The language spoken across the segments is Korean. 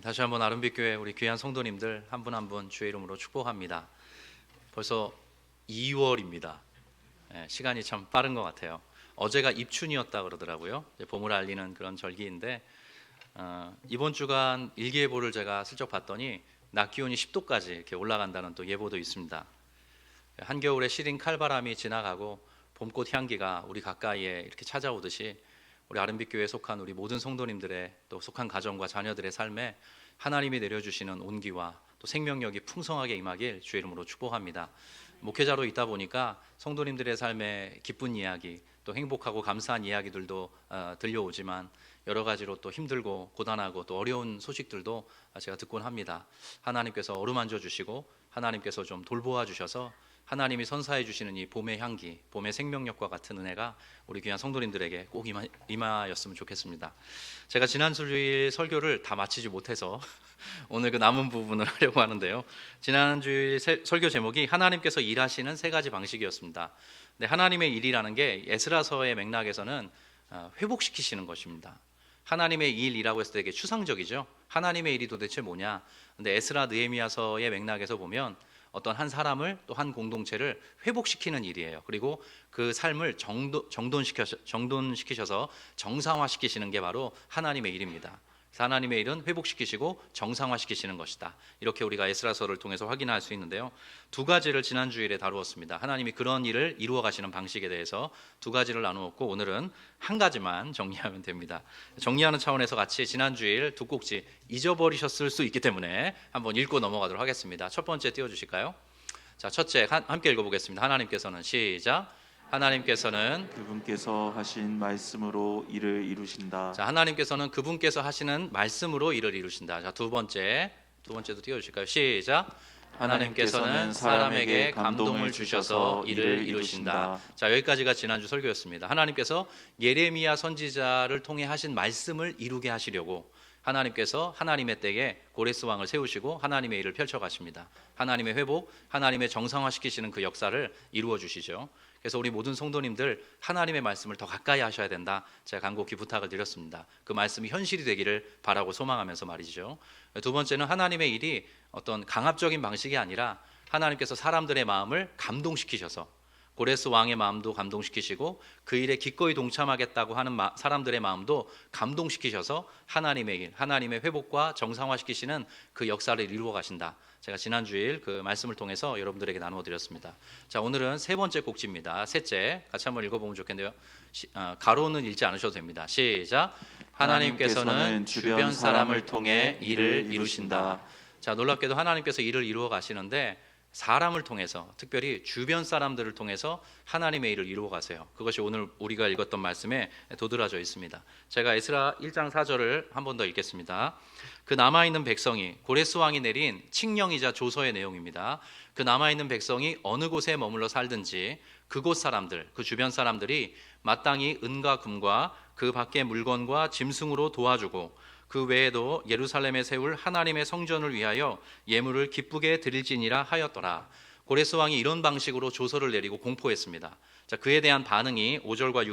다시 한번 아름빛교회 우리 귀한 성도님들 한 분 한 분 주의 이름으로 축복합니다. 벌써 2월입니다. 시간이 참 빠른 것 같아요. 어제가 입춘이었다 그러더라고요. 봄을 알리는 그런 절기인데 이번 주간 일기예보를 제가 슬쩍 봤더니 낮 기온이 10도까지 이렇게 올라간다는 또 예보도 있습니다. 한겨울에 시린 칼바람이 지나가고 봄꽃 향기가 우리 가까이에 이렇게 찾아오듯이 우리 아름빛교회에 속한 우리 모든 성도님들의 또 속한 가정과 자녀들의 삶에 하나님이 내려주시는 온기와 또 생명력이 풍성하게 임하길 주의 이름으로 축복합니다. 목회자로 있다 보니까 성도님들의 삶에 기쁜 이야기 또 행복하고 감사한 이야기들도 들려오지만 여러 가지로 또 힘들고 고단하고 또 어려운 소식들도 제가 듣곤 합니다. 하나님께서 어루만져 주시고 하나님께서 좀 돌보아 주셔서 하나님이 선사해 주시는 이 봄의 향기, 봄의 생명력과 같은 은혜가 우리 귀한 성도님들에게 꼭 임하였으면 좋겠습니다. 제가 지난 주일 설교를 다 마치지 못해서 오늘 그 남은 부분을 하려고 하는데요. 지난 주일 설교 제목이 하나님께서 일하시는 세 가지 방식이었습니다. 근데 하나님의 일이라는 게 에스라서의 맥락에서는 회복시키시는 것입니다. 하나님의 일이라고 했을 때 되게 추상적이죠. 하나님의 일이 도대체 뭐냐? 근데 에스라 느헤미야서의 맥락에서 보면 어떤 한 사람을 또 한 공동체를 회복시키는 일이에요. 그리고 그 삶을 정돈시키셔서 정상화시키시는 게 바로 하나님의 일입니다. 하나님의 일은 회복시키시고 정상화시키시는 것이다. 이렇게 우리가 에스라서를 통해서 확인할 수 있는데요. 두 가지를 지난 주일에 다루었습니다. 하나님이 그런 일을 이루어 가시는 방식에 대해서 두 가지를 나누었고 오늘은 한 가지만 정리하면 됩니다. 정리하는 차원에서 같이 지난 주일 두 꼭지 잊어버리셨을 수 있기 때문에 한번 읽고 넘어가도록 하겠습니다. 첫 번째 띄워주실까요? 자, 첫째 함께 읽어보겠습니다. 하나님께서는 시작. 하나님께서는 그분께서 하신 말씀으로 일을 이루신다. 자, 하나님께서는 그분께서 하시는 말씀으로 일을 이루신다. 자, 두 번째도 띄워주실까요? 시작. 하나님께서는 사람에게 감동을 주셔서 일을 이루신다. 자, 여기까지가 지난주 설교였습니다. 하나님께서 예레미야 선지자를 통해 하신 말씀을 이루게 하시려고 하나님께서 하나님의 때에 고레스 왕을 세우시고 하나님의 일을 펼쳐 가십니다. 하나님의 회복, 하나님의 정상화시키시는 그 역사를 이루어 주시죠. 그래서 우리 모든 성도님들 하나님의 말씀을 더 가까이 하셔야 된다. 제가 간곡히 부탁을 드렸습니다. 그 말씀이 현실이 되기를 바라고 소망하면서 말이죠. 두 번째는 하나님의 일이 어떤 강압적인 방식이 아니라 하나님께서 사람들의 마음을 감동시키셔서 고레스 왕의 마음도 감동시키시고 그 일에 기꺼이 동참하겠다고 하는 사람들의 마음도 감동시키셔서 하나님의 일, 하나님의 회복과 정상화시키시는 그 역사를 이루어 가신다. 제가 지난주일 그 말씀을 통해서 여러분들에게 나누어 드렸습니다. 자, 오늘은 세 번째 꼭지입니다. 셋째, 같이 한번 읽어보면 좋겠는데요. 가로는 읽지 않으셔도 됩니다. 시작. 하나님께서는 주변 사람을 통해 일을 이루신다. 자, 놀랍게도 하나님께서 일을 이루어 가시는데 사람을 통해서, 특별히 주변 사람들을 통해서 하나님의 일을 이루어 가세요. 그것이 오늘 우리가 읽었던 말씀에 도드라져 있습니다. 제가 에스라 1장 4절을 한 번 더 읽겠습니다. 그 남아있는 백성이, 고레스 왕이 내린 칙령이자 조서의 내용입니다. 그 남아있는 백성이 어느 곳에 머물러 살든지 그곳 사람들, 그 주변 사람들이 마땅히 은과 금과 그 밖의 물건과 짐승으로 도와주고 그 외에도 예루살렘에 세울 하나님의 성전을 위하여 예물을 기쁘게 드릴지니라 하였더라. 고레스 왕이 이런 방식으로 조서를 내리고 공포했습니다. 자, 그에 대한 반응이 5절과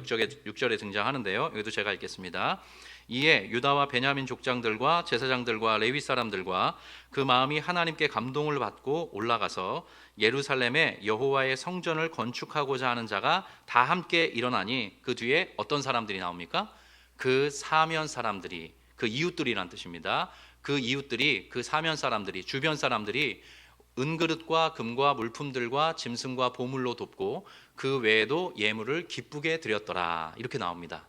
6절에 등장하는데요. 여기도 제가 읽겠습니다. 이에 유다와 베냐민 족장들과 제사장들과 레위 사람들과 그 마음이 하나님께 감동을 받고 올라가서 예루살렘에 여호와의 성전을 건축하고자 하는 자가 다 함께 일어나니 그 뒤에 어떤 사람들이 나옵니까? 그 사면 사람들이, 그 이웃들이란 뜻입니다. 그 이웃들이, 그 사면 사람들이, 주변 사람들이 은그릇과 금과 물품들과 짐승과 보물로 돕고 그 외에도 예물을 기쁘게 드렸더라. 이렇게 나옵니다.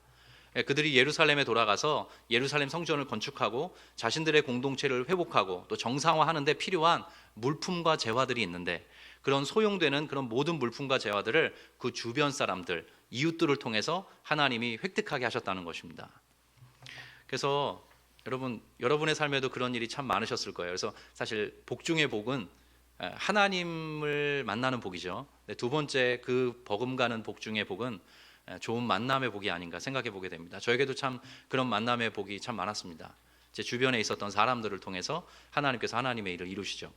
그들이 예루살렘에 돌아가서 예루살렘 성전을 건축하고 자신들의 공동체를 회복하고 또 정상화하는 데 필요한 물품과 재화들이 있는데 그런 소용되는 그런 모든 물품과 재화들을 그 주변 사람들, 이웃들을 통해서 하나님이 획득하게 하셨다는 것입니다. 그래서 여러분의 삶에도 그런 일이 참 많으셨을 거예요. 그래서 사실 복 중의 복은 하나님을 만나는 복이죠. 두 번째 그 버금가는 복 중의 복은 좋은 만남의 복이 아닌가 생각해 보게 됩니다. 저에게도 참 그런 만남의 복이 참 많았습니다. 제 주변에 있었던 사람들을 통해서 하나님께서 하나님의 일을 이루시죠.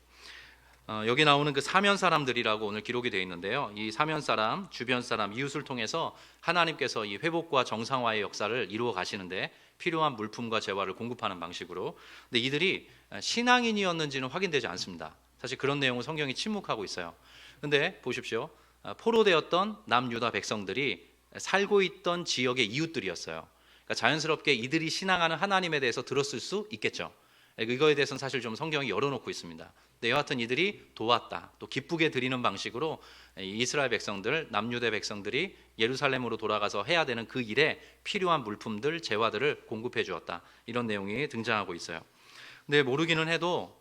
여기 나오는 그 사면 사람들이라고 오늘 기록이 되어 있는데요. 이 사면 사람, 주변 사람, 이웃을 통해서 하나님께서 이 회복과 정상화의 역사를 이루어 가시는데 필요한 물품과 재화를 공급하는 방식으로. 근데 이들이 신앙인이었는지는 확인되지 않습니다. 사실 그런 내용은 성경이 침묵하고 있어요. 근데 보십시오. 포로되었던 남유다 백성들이 살고 있던 지역의 이웃들이었어요. 그러니까 자연스럽게 이들이 신앙하는 하나님에 대해서 들었을 수 있겠죠. 이거에 대해서는 사실 좀 성경이 열어놓고 있습니다. 근데 여하튼 이들이 도왔다, 또 기쁘게 드리는 방식으로 이스라엘 백성들, 남유대 백성들이 예루살렘으로 돌아가서 해야 되는 그 일에 필요한 물품들, 재화들을 공급해 주었다. 이런 내용이 등장하고 있어요. 근데 모르기는 해도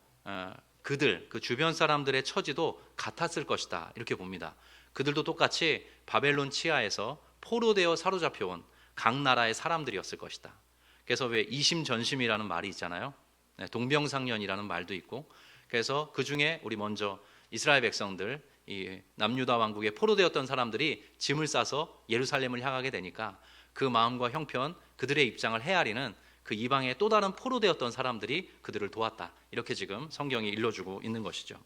그들, 그 주변 사람들의 처지도 같았을 것이다. 이렇게 봅니다. 그들도 똑같이 바벨론 치하에서 포로되어 사로잡혀온 각 나라의 사람들이었을 것이다. 그래서 왜 이심전심이라는 말이 있잖아요. 동병상련이라는 말도 있고, 그래서 그 중에 우리 먼저 이스라엘 백성들, 이 남유다 왕국에 포로되었던 사람들이 짐을 싸서 예루살렘을 향하게 되니까 그 마음과 형편, 그들의 입장을 헤아리는 그 이방의 또 다른 포로되었던 사람들이 그들을 도왔다. 이렇게 지금 성경이 일러주고 있는 것이죠.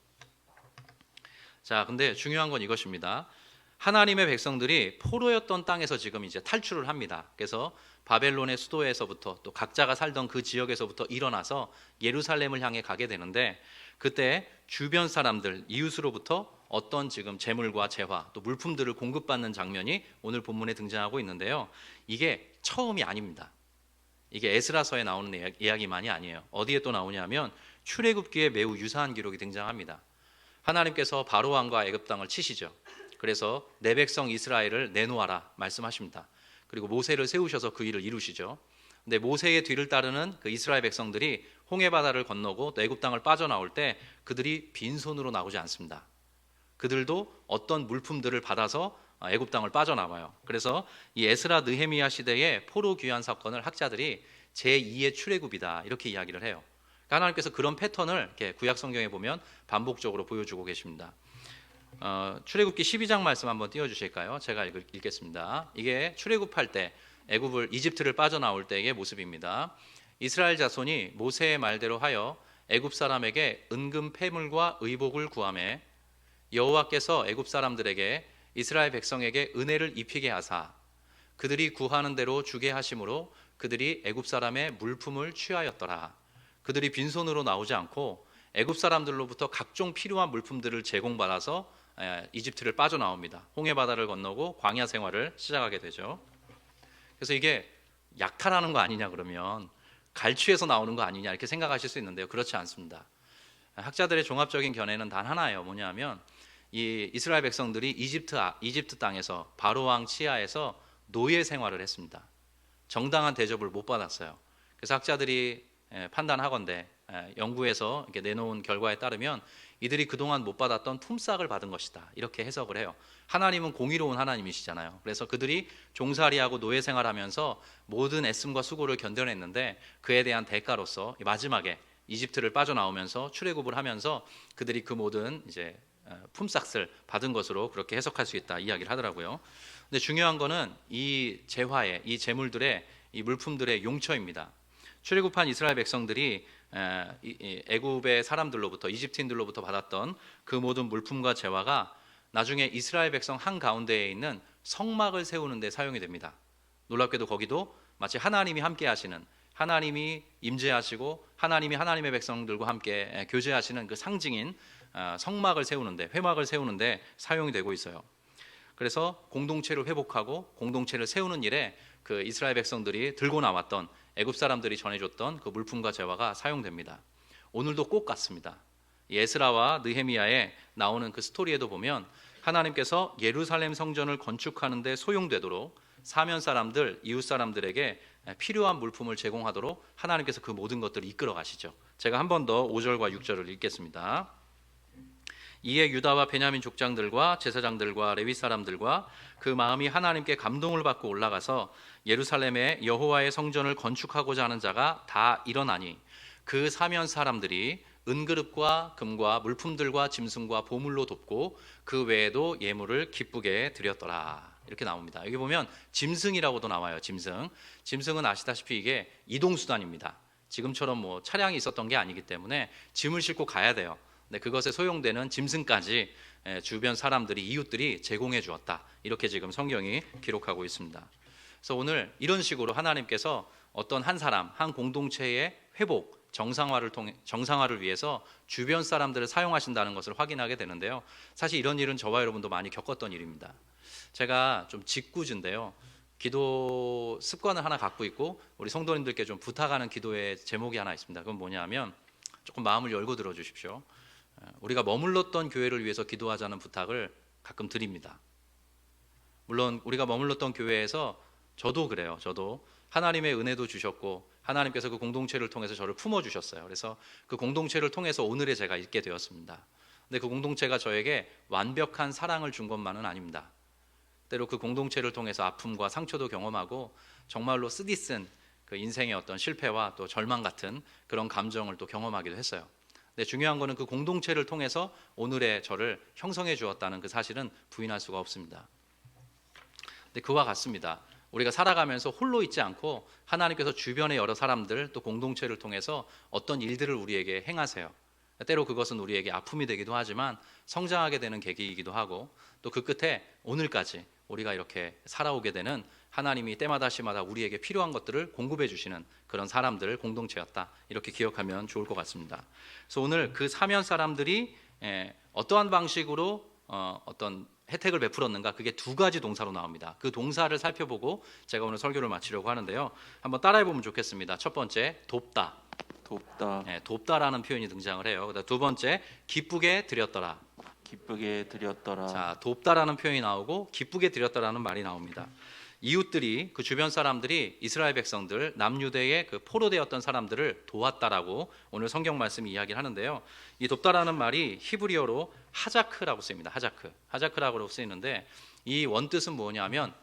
자, 근데 중요한 건 이것입니다. 하나님의 백성들이 포로였던 땅에서 지금 이제 탈출을 합니다. 그래서 바벨론의 수도에서부터 또 각자가 살던 그 지역에서부터 일어나서 예루살렘을 향해 가게 되는데, 그때 주변 사람들, 이웃으로부터 어떤 지금 재물과 재화 또 물품들을 공급받는 장면이 오늘 본문에 등장하고 있는데요. 이게 처음이 아닙니다. 이게 에스라서에 나오는 이야기만이 아니에요. 어디에 또 나오냐면 출애굽기에 매우 유사한 기록이 등장합니다. 하나님께서 바로 왕과 애굽 땅을 치시죠. 그래서 내 백성 이스라엘을 내놓아라 말씀하십니다. 그리고 모세를 세우셔서 그 일을 이루시죠. 근데 모세의 뒤를 따르는 그 이스라엘 백성들이 홍해 바다를 건너고 애굽 땅을 빠져나올 때 그들이 빈손으로 나오지 않습니다. 그들도 어떤 물품들을 받아서 애굽 땅을 빠져나와요. 그래서 이 에스라 느헤미야 시대의 포로 귀환 사건을 학자들이 제2의 출애굽이다 이렇게 이야기를 해요. 하나님께서 그런 패턴을 이렇게 구약 성경에 보면 반복적으로 보여주고 계십니다. 출애굽기 12장 말씀 한번 띄워주실까요? 제가 읽겠습니다. 이게 출애굽할 때 이집트를 빠져나올 때의 모습입니다. 이스라엘 자손이 모세의 말대로 하여 애굽 사람에게 은금 패물과 의복을 구하매 여호와께서 애굽 사람들에게 이스라엘 백성에게 은혜를 입히게 하사 그들이 구하는 대로 주게 하심으로 그들이 애굽 사람의 물품을 취하였더라. 그들이 빈손으로 나오지 않고 애굽 사람들로부터 각종 필요한 물품들을 제공받아서 이집트를 빠져나옵니다. 홍해 바다를 건너고 광야 생활을 시작하게 되죠. 그래서 이게 약탈하는 거 아니냐 그러면 갈취해서 나오는 거 아니냐 이렇게 생각하실 수 있는데요. 그렇지 않습니다. 학자들의 종합적인 견해는 단 하나예요. 뭐냐면 이 이스라엘 백성들이 이집트 땅에서 바로 왕 치하에서 노예 생활을 했습니다. 정당한 대접을 못 받았어요. 그래서 학자들이 판단하건대 연구에서 이렇게 내놓은 결과에 따르면 이들이 그동안 못 받았던 품삯을 받은 것이다 이렇게 해석을 해요. 하나님은 공의로운 하나님이시잖아요. 그래서 그들이 종살이하고 노예 생활하면서 모든 애씀과 수고를 견뎌냈는데 그에 대한 대가로서 마지막에 이집트를 빠져나오면서 출애굽을 하면서 그들이 그 모든 이제 품삯을 받은 것으로 그렇게 해석할 수 있다 이야기를 하더라고요. 근데 중요한 거는 이 재화의 이 재물들의 이 물품들의 용처입니다. 출애굽한 이스라엘 백성들이 애굽의 사람들로부터 이집트인들로부터 받았던 그 모든 물품과 재화가 나중에 이스라엘 백성 한가운데에 있는 성막을 세우는 데 사용이 됩니다. 놀랍게도 거기도 마치 하나님이 함께 하시는, 하나님이 임재하시고 하나님이 하나님의 백성들과 함께 교제하시는 그 상징인 성막을 세우는데, 회막을 세우는데 사용이 되고 있어요. 그래서 공동체를 회복하고 공동체를 세우는 일에 그 이스라엘 백성들이 들고 나왔던 애굽 사람들이 전해줬던 그 물품과 재화가 사용됩니다. 오늘도 꼭 같습니다. 에스라와 느헤미야에 나오는 그 스토리에도 보면 하나님께서 예루살렘 성전을 건축하는 데 소용되도록 사면 사람들, 이웃 사람들에게 필요한 물품을 제공하도록 하나님께서 그 모든 것들을 이끌어 가시죠. 제가 한 번 더 5절과 6절을 읽겠습니다. 이에 유다와 베냐민 족장들과 제사장들과 레위 사람들과 그 마음이 하나님께 감동을 받고 올라가서 예루살렘에 여호와의 성전을 건축하고자 하는 자가 다 일어나니 그 사면 사람들이 은그릇과 금과 물품들과 짐승과 보물로 돕고 그 외에도 예물을 기쁘게 드렸더라. 이렇게 나옵니다. 여기 보면 짐승이라고도 나와요. 짐승은 아시다시피 이게 이동수단입니다. 지금처럼 뭐 차량이 있었던 게 아니기 때문에 짐을 싣고 가야 돼요. 근데 그것에 소용되는 짐승까지 주변 사람들이 이웃들이 제공해 주었다. 이렇게 지금 성경이 기록하고 있습니다. 그래서 오늘 이런 식으로 하나님께서 어떤 한 사람, 한 공동체의 회복, 정상화를 위해서 주변 사람들을 사용하신다는 것을 확인하게 되는데요. 사실 이런 일은 저와 여러분도 많이 겪었던 일입니다. 제가 좀 짓궂은데요. 기도 습관을 하나 갖고 있고 우리 성도님들께 좀 부탁하는 기도의 제목이 하나 있습니다. 그건 뭐냐면 조금 마음을 열고 들어주십시오. 우리가 머물렀던 교회를 위해서 기도하자는 부탁을 가끔 드립니다. 물론 우리가 머물렀던 교회에서 저도 그래요. 저도 하나님의 은혜도 주셨고 하나님께서 그 공동체를 통해서 저를 품어주셨어요. 그래서 그 공동체를 통해서 오늘의 제가 있게 되었습니다. 근데 그 공동체가 저에게 완벽한 사랑을 준 것만은 아닙니다. 때로 그 공동체를 통해서 아픔과 상처도 경험하고 정말로 쓰디쓴 그 인생의 어떤 실패와 또 절망 같은 그런 감정을 또 경험하기도 했어요. 근데 중요한 거는 그 공동체를 통해서 오늘의 저를 형성해 주었다는 그 사실은 부인할 수가 없습니다. 근데 그와 같습니다. 우리가 살아가면서 홀로 있지 않고 하나님께서 주변의 여러 사람들 또 공동체를 통해서 어떤 일들을 우리에게 행하세요. 때로 그것은 우리에게 아픔이 되기도 하지만 성장하게 되는 계기이기도 하고 또 그 끝에 오늘까지 우리가 이렇게 살아오게 되는 하나님이 때마다 시마다 우리에게 필요한 것들을 공급해 주시는 그런 사람들 공동체였다. 이렇게 기억하면 좋을 것 같습니다. 그래서 오늘 그 사면 사람들이 어떠한 방식으로 어떤 혜택을 베풀었는가, 그게 두 가지 동사로 나옵니다. 그 동사를 살펴보고 제가 오늘 설교를 마치려고 하는데요. 한번 따라해 보면 좋겠습니다. 첫 번째, 돕다. 돕다. 돕다라는 표현이 등장을 해요. 그다음 두 번째, 기쁘게 드렸더라. 기쁘게 드렸더라. 자, 돕다라는 표현이 나오고 기쁘게 드렸다라는 말이 나옵니다. 이웃들이, 그 주변 사람들이 이스라엘 백성들, 남유대의 그 포로되었던 사람들을 도왔다라고 오늘 성경 말씀이 이야기를 하는데요. 이 돕다라는 말이 히브리어로 하자크라고 쓰입니다. 하자크라고 쓰이는데 이 원뜻은 뭐냐면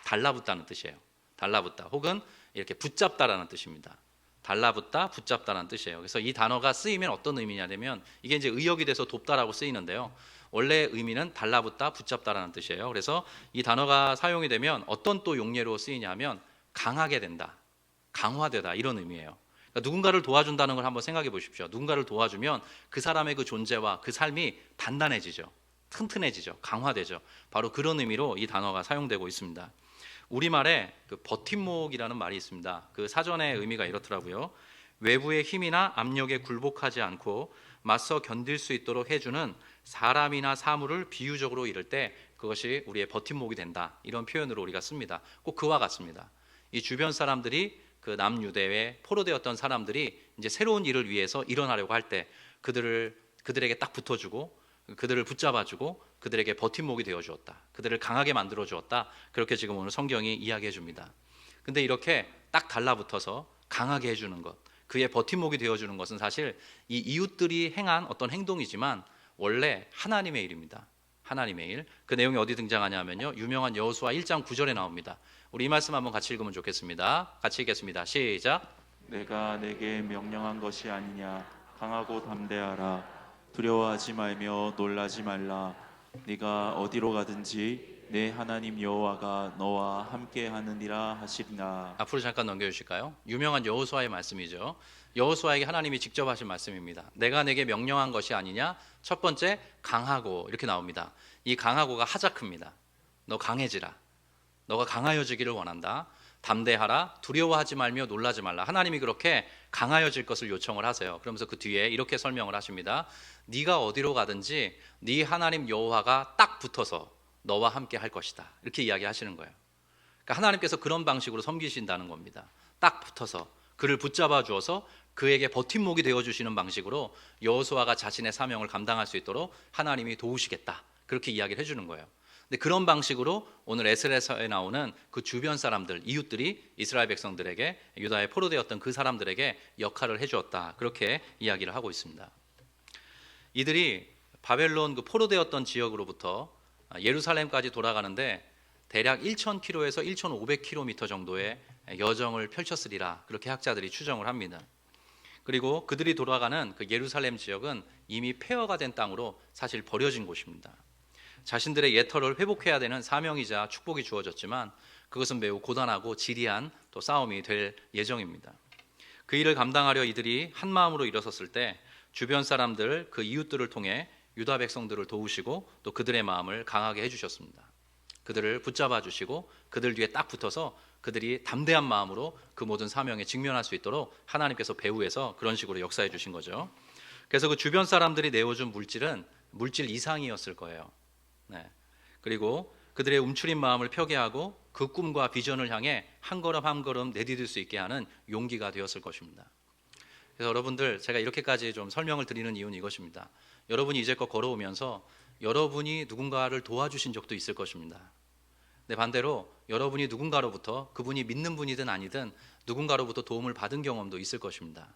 달라붙다는 뜻이에요. 달라붙다 혹은 이렇게 붙잡다라는 뜻입니다. 달라붙다, 붙잡다라는 뜻이에요. 그래서 이 단어가 쓰이면 어떤 의미냐면 이게 이제 의역이 돼서 돕다라고 쓰이는데요. 원래 의미는 달라붙다, 붙잡다라는 뜻이에요. 그래서 이 단어가 사용이 되면 어떤 또 용례로 쓰이냐면 강하게 된다, 강화되다 이런 의미예요. 그러니까 누군가를 도와준다는 걸 한번 생각해 보십시오. 누군가를 도와주면 그 사람의 그 존재와 그 삶이 단단해지죠, 튼튼해지죠, 강화되죠. 바로 그런 의미로 이 단어가 사용되고 있습니다. 우리말에 그 버팀목이라는 말이 있습니다. 그 사전의 의미가 이렇더라고요. 외부의 힘이나 압력에 굴복하지 않고 맞서 견딜 수 있도록 해주는 사람이나 사물을 비유적으로 이를 때 그것이 우리의 버팀목이 된다. 이런 표현으로 우리가 씁니다. 꼭 그와 같습니다. 이 주변 사람들이 그 남유대에 포로되었던 사람들이 이제 새로운 일을 위해서 일어나려고 할 때 그들에게 딱 붙어주고 그들을 붙잡아주고 그들에게 버팀목이 되어 주었다. 그들을 강하게 만들어 주었다. 그렇게 지금 오늘 성경이 이야기해 줍니다. 근데 이렇게 딱 달라붙어서 강하게 해주는 것, 그의 버팀목이 되어 주는 것은 사실 이 이웃들이 행한 어떤 행동이지만 원래 하나님의 일입니다. 하나님의 일. 그 내용이 어디 등장하냐면요, 유명한 여호수아 1장 9절에 나옵니다. 우리 이 말씀 한번 같이 읽으면 좋겠습니다. 같이 읽겠습니다. 시작. 내가 내게 명령한 것이 아니냐. 강하고 담대하라. 두려워하지 말며 놀라지 말라. 네가 어디로 가든지 내 하나님 여호와가 너와 함께 하느니라 하시리라. 앞으로 잠깐 넘겨주실까요? 유명한 여호수아의 말씀이죠. 여호수아에게 하나님이 직접 하신 말씀입니다. 내가 내게 명령한 것이 아니냐. 첫 번째, 강하고 이렇게 나옵니다. 이 강하고가 하자크입니다. 너 강해지라. 너가 강하여지기를 원한다. 담대하라. 두려워하지 말며 놀라지 말라. 하나님이 그렇게 강하여질 것을 요청을 하세요. 그러면서 그 뒤에 이렇게 설명을 하십니다. 네가 어디로 가든지 네 하나님 여호와가 딱 붙어서 너와 함께 할 것이다. 이렇게 이야기하시는 거예요. 그러니까 하나님께서 그런 방식으로 섬기신다는 겁니다. 딱 붙어서 그를 붙잡아 주어서 그에게 버팀목이 되어 주시는 방식으로 여호수아가 자신의 사명을 감당할 수 있도록 하나님이 도우시겠다. 그렇게 이야기를 해주는 거예요. 근데 그런 방식으로 오늘 에스라서에 나오는 그 주변 사람들, 이웃들이 이스라엘 백성들에게, 유다에 포로되었던 그 사람들에게 역할을 해주었다. 그렇게 이야기를 하고 있습니다. 이들이 바벨론 그 포로되었던 지역으로부터 예루살렘까지 돌아가는데 대략 1,000km에서 1,500km 정도의 여정을 펼쳤으리라. 그렇게 학자들이 추정을 합니다. 그리고 그들이 돌아가는 그 예루살렘 지역은 이미 폐허가 된 땅으로 사실 버려진 곳입니다. 자신들의 옛터를 회복해야 되는 사명이자 축복이 주어졌지만 그것은 매우 고단하고 지리한 또 싸움이 될 예정입니다. 그 일을 감당하려 이들이 한 마음으로 일어섰을 때 주변 사람들 그 이웃들을 통해 유다 백성들을 도우시고 또 그들의 마음을 강하게 해주셨습니다. 그들을 붙잡아 주시고 그들 뒤에 딱 붙어서 그들이 담대한 마음으로 그 모든 사명에 직면할 수 있도록 하나님께서 배후에서 그런 식으로 역사해 주신 거죠. 그래서 그 주변 사람들이 내어준 물질은 물질 이상이었을 거예요. 네. 그리고 그들의 움츠린 마음을 펴게 하고 그 꿈과 비전을 향해 한 걸음 한 걸음 내디딜 수 있게 하는 용기가 되었을 것입니다. 그래서 여러분들, 제가 이렇게까지 좀 설명을 드리는 이유는 이것입니다. 여러분이 이제껏 걸어오면서 여러분이 누군가를 도와주신 적도 있을 것입니다. 근데 반대로 여러분이 누군가로부터, 그분이 믿는 분이든 아니든 누군가로부터 도움을 받은 경험도 있을 것입니다.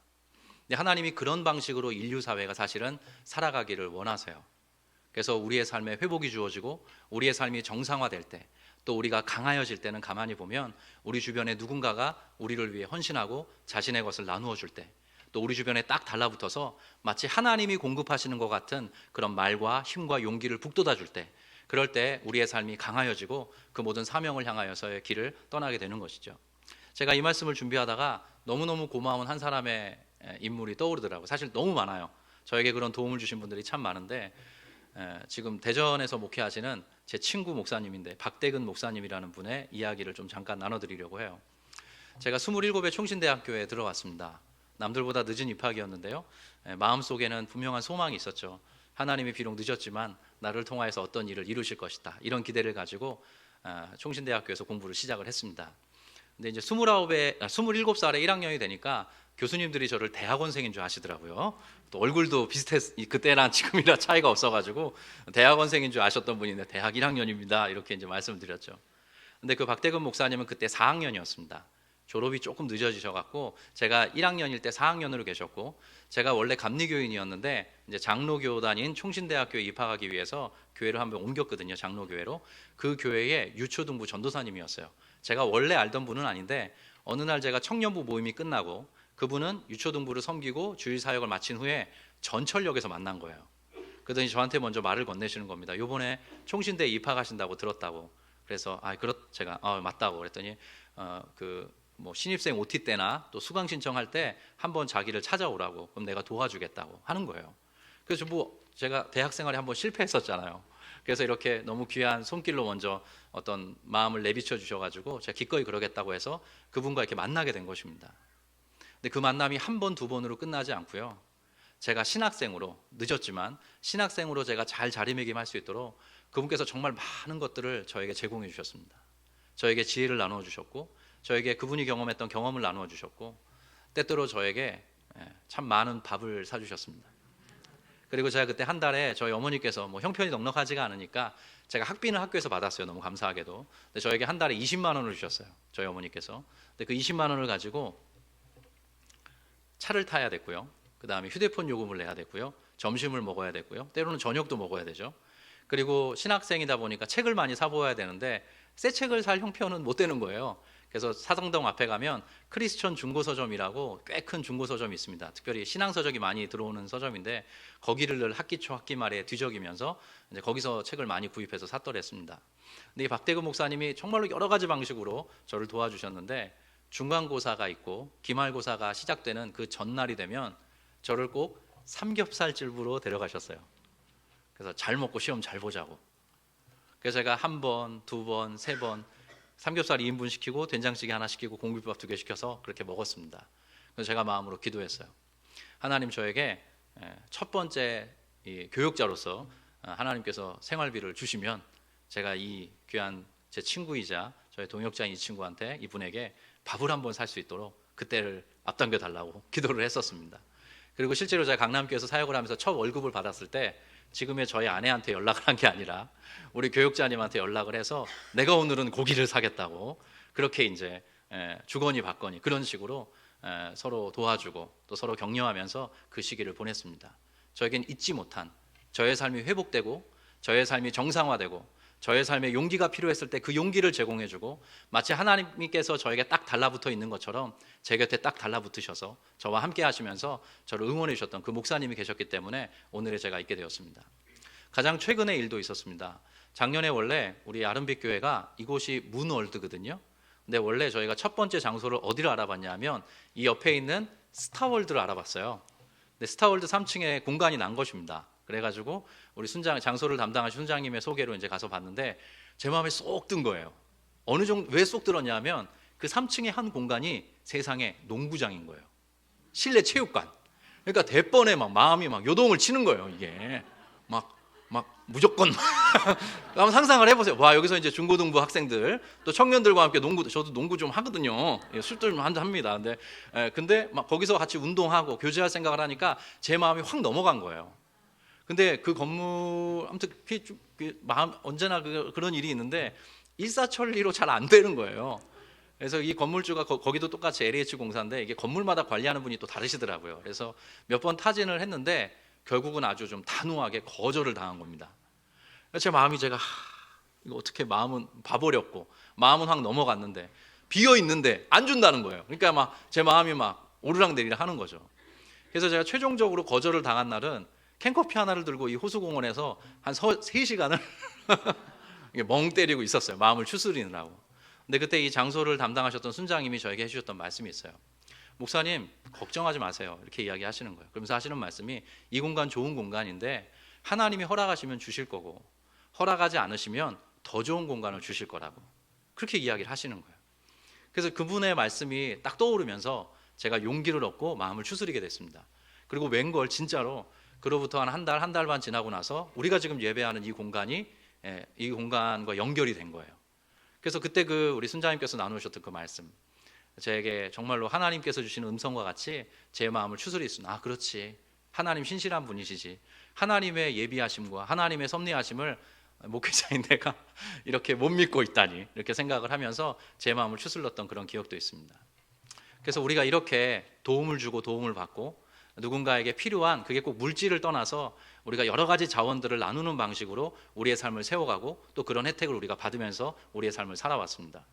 근데 하나님이 그런 방식으로 인류 사회가 사실은 살아가기를 원하세요. 그래서 우리의 삶에 회복이 주어지고 우리의 삶이 정상화될 때, 또 우리가 강하여질 때는 가만히 보면 우리 주변에 누군가가 우리를 위해 헌신하고 자신의 것을 나누어 줄 때, 또 우리 주변에 딱 달라붙어서 마치 하나님이 공급하시는 것 같은 그런 말과 힘과 용기를 북돋아 줄 때, 그럴 때 우리의 삶이 강하여지고 그 모든 사명을 향하여서의 길을 떠나게 되는 것이죠. 제가 이 말씀을 준비하다가 너무너무 고마운 한 사람의 인물이 떠오르더라고요. 사실 너무 많아요. 저에게 그런 도움을 주신 분들이 참 많은데, 지금 대전에서 목회하시는 제 친구 목사님인데 박대근 목사님이라는 분의 이야기를 좀 잠깐 나눠드리려고 해요. 제가 27에 총신대학교에 들어왔습니다. 남들보다 늦은 입학이었는데요, 마음속에는 분명한 소망이 있었죠. 하나님이 비록 늦었지만 나를 통하여서 어떤 일을 이루실 것이다, 이런 기대를 가지고 총신대학교에서 공부를 시작을 했습니다. 근데 이제 27살에 1학년이 되니까 교수님들이 저를 대학원생인 줄 아시더라고요. 또 얼굴도 그때랑 지금이랑 차이가 없어가지고 대학원생인 줄 아셨던 분인데 대학 1학년입니다, 이렇게 이제 말씀을 드렸죠. 근데 그 박대근 목사님은 그때 4학년이었습니다. 졸업이 조금 늦어지셔갖고 제가 1학년일 때 4학년으로 계셨고, 제가 원래 감리교인이었는데 이제 장로교단인 총신대학교에 입학하기 위해서 교회를 한번 옮겼거든요. 장로교회로. 그 교회의 유초등부 전도사님이었어요. 제가 원래 알던 분은 아닌데 어느 날 제가 청년부 모임이 끝나고 그분은 유초등부를 섬기고 주일 사역을 마친 후에 전철역에서 만난 거예요. 그러더니 저한테 먼저 말을 건네시는 겁니다. 요번에 총신대에 입학하신다고 들었다고. 그래서 제가 맞다고 그랬더니 뭐 신입생 OT 때나 또 수강 신청할 때 한번 자기를 찾아오라고, 그럼 내가 도와주겠다고 하는 거예요. 그래서 제가 대학 생활에 한번 실패했었잖아요. 그래서 이렇게 너무 귀한 손길로 먼저 어떤 마음을 내비쳐 주셔가지고 제가 기꺼이 그러겠다고 해서 그분과 이렇게 만나게 된 것입니다. 근데 그 만남이 한 번, 두 번으로 끝나지 않고요, 제가 신학생으로, 늦었지만 신학생으로 제가 잘 자리매김할 수 있도록 그분께서 정말 많은 것들을 저에게 제공해 주셨습니다. 저에게 지혜를 나누어 주셨고, 저에게 그분이 경험했던 경험을 나누어 주셨고, 때때로 저에게 참 많은 밥을 사주셨습니다. 그리고 제가 그때 한 달에 저희 어머니께서 뭐 형편이 넉넉하지가 않으니까 제가 학비는 학교에서 받았어요. 너무 감사하게도. 근데 저에게 한 달에 20만 원을 주셨어요. 저희 어머니께서. 근데 그 20만 원을 가지고 차를 타야 됐고요, 그 다음에 휴대폰 요금을 내야 됐고요, 점심을 먹어야 됐고요, 때로는 저녁도 먹어야 되죠. 그리고 신학생이다 보니까 책을 많이 사보아야 되는데 새 책을 살 형편은 못 되는 거예요. 그래서 사당동 앞에 가면 크리스천 중고서점이라고 꽤 큰 중고서점이 있습니다. 특별히 신앙서적이 많이 들어오는 서점인데 거기를 늘 학기 초 학기 말에 뒤적이면서 이제 거기서 책을 많이 구입해서 샀더랬습니다. 근데 이 박대근 목사님이 정말로 여러 가지 방식으로 저를 도와주셨는데, 중간고사가 있고 기말고사가 시작되는 그 전날이 되면 저를 꼭 삼겹살집으로 데려가셨어요. 그래서 잘 먹고 시험 잘 보자고. 그래서 제가 한 번, 두 번, 세 번 삼겹살 2인분 시키고 된장찌개 하나 시키고 공깃밥 2개 시켜서 그렇게 먹었습니다. 그래서 제가 마음으로 기도했어요. 하나님, 저에게 첫 번째 이 교육자로서 하나님께서 생활비를 주시면 제가 이 귀한 제 친구이자 저의 동역자인 이 친구한테, 이분에게 밥을 한번 살 수 있도록 그때를 앞당겨 달라고 기도를 했었습니다. 그리고 실제로 제가 강남교회에서 사역을 하면서 첫 월급을 받았을 때 지금의 저희 아내한테 연락을 한 게 아니라 우리 교육자님한테 연락을 해서 내가 오늘은 고기를 사겠다고, 그렇게 이제 주거니 받거니 그런 식으로 서로 도와주고 또 서로 격려하면서 그 시기를 보냈습니다. 저에겐 잊지 못한, 저의 삶이 회복되고 저의 삶이 정상화되고 저의 삶에 용기가 필요했을 때 그 용기를 제공해주고, 마치 하나님께서 저에게 딱 달라붙어 있는 것처럼 제 곁에 딱 달라붙으셔서 저와 함께 하시면서 저를 응원해 주셨던 그 목사님이 계셨기 때문에 오늘의 제가 있게 되었습니다. 가장 최근의 일도 있었습니다. 작년에 원래 우리 아름빛 교회가 이곳이 문월드거든요. 근데 원래 저희가 첫 번째 장소를 어디를 알아봤냐면 이 옆에 있는 스타월드를 알아봤어요. 근데 스타월드 3층에 공간이 난 것입니다. 그래가지고 우리 장소를 담당하신 순장님의 소개로 이제 가서 봤는데 제 마음에 쏙 든 거예요. 어느 정도 왜 쏙 들었냐면 그 3층의 한 공간이 세상에 농구장인 거예요. 실내 체육관. 그러니까 대번에 막 마음이 막 요동을 치는 거예요. 이게 막 무조건 한번 상상을 해보세요. 와, 여기서 이제 중고등부 학생들 또 청년들과 함께 농구, 저도 농구 좀 하거든요. 술들 합니다. 근데 막 거기서 같이 운동하고 교제할 생각을 하니까 제 마음이 확 넘어간 거예요. 근데 그 건물 아무튼 그 마음 언제나 그런 일이 있는데 일사천리로 잘 안 되는 거예요. 그래서 이 건물주가 거기도 똑같이 LH 공사인데 이게 건물마다 관리하는 분이 또 다르시더라고요. 그래서 몇 번 타진을 했는데 결국은 아주 좀 단호하게 거절을 당한 겁니다. 제 마음이 제가 이거 어떻게 마음은 봐버렸고 마음은 확 넘어갔는데 비어 있는데 안 준다는 거예요. 그러니까 막 제 마음이 막 오르락내리락 하는 거죠. 그래서 제가 최종적으로 거절을 당한 날은 캔커피 하나를 들고 이 호수공원에서 한 3시간을 멍 때리고 있었어요. 마음을 추스리느라고. 근데 그때 이 장소를 담당하셨던 순장님이 저에게 해주셨던 말씀이 있어요. 목사님, 걱정하지 마세요. 이렇게 이야기하시는 거예요. 그러면서 하시는 말씀이 이 공간 좋은 공간인데 하나님이 허락하시면 주실 거고 허락하지 않으시면 더 좋은 공간을 주실 거라고 그렇게 이야기를 하시는 거예요. 그래서 그분의 말씀이 딱 떠오르면서 제가 용기를 얻고 마음을 추스리게 됐습니다. 그리고 웬걸 진짜로 그로부터 한 달 반 지나고 나서 우리가 지금 예배하는 이 공간이 이 공간과 연결이 된 거예요. 그래서 그때 우리 순자님께서 나누셨던 그 말씀, 제게 정말로 하나님께서 주시는 음성과 같이 제 마음을 추스리었습니다. 그렇지. 하나님 신실한 분이시지. 하나님의 예비하심과 하나님의 섭리하심을 목회자인 내가 이렇게 못 믿고 있다니 이렇게 생각을 하면서 제 마음을 추슬렀던 그런 기억도 있습니다. 그래서 우리가 이렇게 도움을 주고 도움을 받고 누군가에게 필요한 그게 꼭 물질을 떠나서 우리가 여러 가지 자원들을 나누는 방식으로 우리의 삶을 세워가고 또 그런 혜택을 우리가 받으면서 우리의 삶을 살아왔습니다.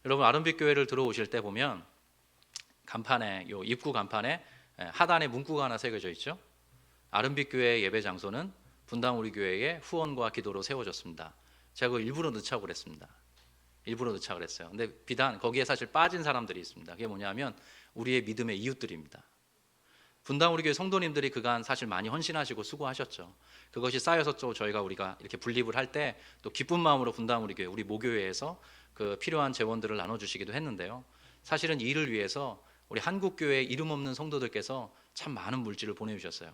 여러분 아름빛 교회를 들어오실 때 보면 간판에 요 입구 간판에 하단에 문구가 하나 새겨져 있죠. 아름빛 교회의 예배 장소는 분당 우리 교회의 후원과 기도로 세워졌습니다. 제가 그걸 일부러 넣자고 그랬습니다. 일부러 넣자고 그랬어요. 근데 비단 거기에 사실 빠진 사람들이 있습니다. 그게 뭐냐면 우리의 믿음의 이웃들입니다. 분당 우리 교회 성도님들이 그간 사실 많이 헌신하시고 수고하셨죠. 그것이 쌓여서 또 우리가 이렇게 분립을 할 때 또 기쁜 마음으로 분당 우리 교회, 우리 모교회에서 그 필요한 재원들을 나눠주시기도 했는데요. 사실은 이를 위해서 우리 한국교회 이름 없는 성도들께서 참 많은 물질을 보내주셨어요.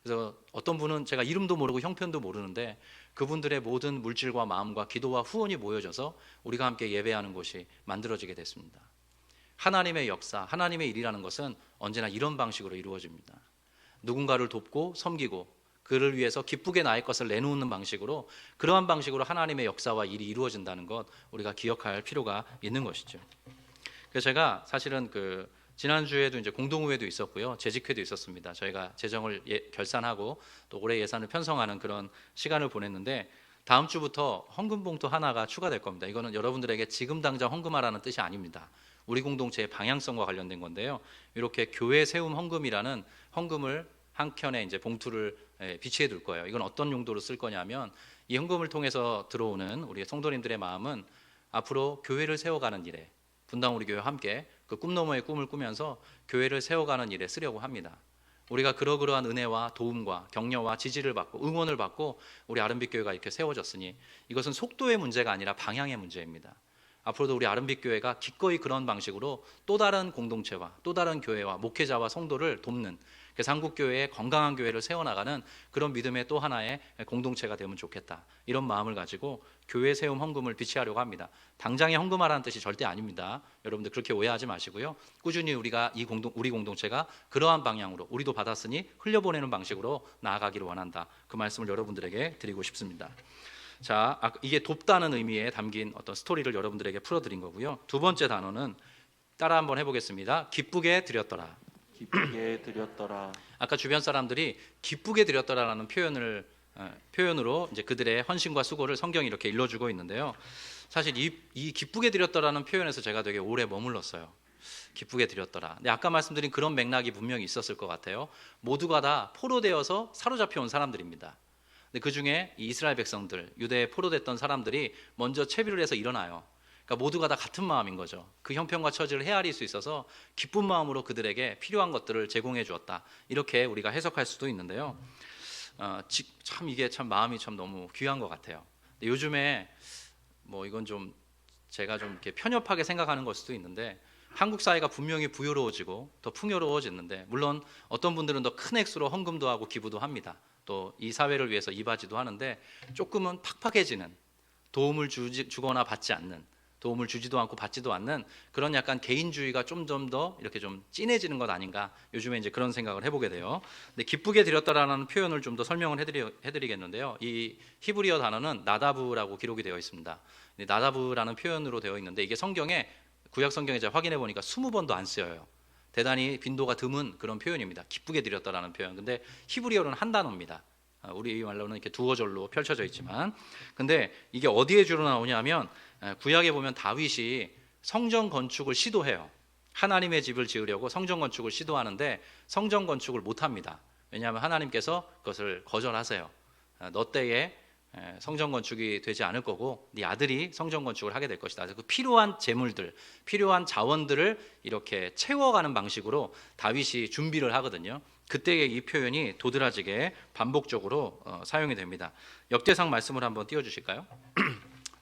그래서 어떤 분은 제가 이름도 모르고 형편도 모르는데 그분들의 모든 물질과 마음과 기도와 후원이 모여져서 우리가 함께 예배하는 곳이 만들어지게 됐습니다. 하나님의 역사, 하나님의 일이라는 것은 언제나 이런 방식으로 이루어집니다. 누군가를 돕고 섬기고 그를 위해서 기쁘게 나의 것을 내놓는 방식으로, 그러한 방식으로 하나님의 역사와 일이 이루어진다는 것 우리가 기억할 필요가 있는 것이죠. 그래서 제가 사실은 지난주에도 이제 공동회도 있었고요, 재직회도 있었습니다. 저희가 재정을 결산하고 또 올해 예산을 편성하는 그런 시간을 보냈는데 다음 주부터 헌금 봉투 하나가 추가될 겁니다. 이거는 여러분들에게 지금 당장 헌금하라는 뜻이 아닙니다. 우리 공동체의 방향성과 관련된 건데요. 이렇게 교회 세움 헌금이라는 헌금을 한 켠에 이제 봉투를 비치해 둘 거예요. 이건 어떤 용도로 쓸 거냐면 이 헌금을 통해서 들어오는 우리 성도님들의 마음은 앞으로 교회를 세워가는 일에, 분당 우리 교회와 함께 그 꿈 너머의 꿈을 꾸면서 교회를 세워가는 일에 쓰려고 합니다. 우리가 그러한 은혜와 도움과 격려와 지지를 받고 응원을 받고 우리 아름빛 교회가 이렇게 세워졌으니 이것은 속도의 문제가 아니라 방향의 문제입니다. 앞으로도 우리 아름빛 교회가 기꺼이 그런 방식으로 또 다른 공동체와 또 다른 교회와 목회자와 성도를 돕는, 그래서 한국교회의 건강한 교회를 세워나가는 그런 믿음의 또 하나의 공동체가 되면 좋겠다, 이런 마음을 가지고 교회 세움 헌금을 비치하려고 합니다. 당장에 헌금하라는 뜻이 절대 아닙니다. 여러분들 그렇게 오해하지 마시고요. 꾸준히 우리가 우리 공동체가 그러한 방향으로 우리도 받았으니 흘려보내는 방식으로 나아가기를 원한다, 그 말씀을 여러분들에게 드리고 싶습니다. 자, 이게 돕다는 의미에 담긴 어떤 스토리를 여러분들에게 풀어드린 거고요. 두 번째 단어는 따라 한번 해보겠습니다. 기쁘게 드렸더라. 기쁘게 드렸더라. 아까 주변 사람들이 기쁘게 드렸더라라는 표현으로 이제 그들의 헌신과 수고를 성경이 이렇게 일러주고 있는데요. 사실 이 기쁘게 드렸더라는 표현에서 제가 되게 오래 머물렀어요. 기쁘게 드렸더라. 근데 아까 말씀드린 그런 맥락이 분명히 있었을 것 같아요. 모두가 다 포로되어서 사로잡혀 온 사람들입니다. 근데 그 중에 이스라엘 백성들, 유대에 포로됐던 사람들이 먼저 채비를 해서 일어나요. 그러니까 모두가 다 같은 마음인 거죠. 그 형편과 처지를 헤아릴 수 있어서 기쁜 마음으로 그들에게 필요한 것들을 제공해 주었다. 이렇게 우리가 해석할 수도 있는데요. 참 이게 참 마음이 참 너무 귀한 것 같아요. 근데 요즘에 뭐 이건 좀 제가 좀 이렇게 편협하게 생각하는 걸 수도 있는데 한국 사회가 분명히 부유로워지고 더 풍요로워졌는데 물론 어떤 분들은 더 큰 액수로 헌금도 하고 기부도 합니다. 또 이 사회를 위해서 이바지도 하는데 조금은 팍팍해지는 도움을 주거나 받지 않는 도움을 주지도 않고 받지도 않는 그런 약간 개인주의가 좀 더 이렇게 좀 진해지는 것 아닌가 요즘에 이제 그런 생각을 해보게 돼요. 근데 기쁘게 드렸다라는 표현을 좀 더 설명을 해드리겠는데요. 이 히브리어 단어는 나다브라고 기록이 되어 있습니다. 나다브라는 표현으로 되어 있는데 이게 성경에 구약 성경에 제가 확인해 보니까 20번도 안 쓰여요. 대단히 빈도가 드문 그런 표현입니다. 기쁘게 드렸다라는 표현. 근데 히브리어는 한 단어입니다. 우리 말로는 이렇게 두어절로 펼쳐져 있지만, 근데 이게 어디에 주로 나오냐면 구약에 보면 다윗이 성전 건축을 시도해요. 하나님의 집을 지으려고 성전 건축을 시도하는데 성전 건축을 못합니다. 왜냐하면 하나님께서 그것을 거절하세요. 너 때에 성전 건축이 되지 않을 거고 네 아들이 성전 건축을 하게 될 것이다. 그래서 그 필요한 재물들, 필요한 자원들을 이렇게 채워가는 방식으로 다윗이 준비를 하거든요. 그때의 이 표현이 도드라지게 반복적으로 사용이 됩니다. 역대상 말씀을 한번 띄워주실까요?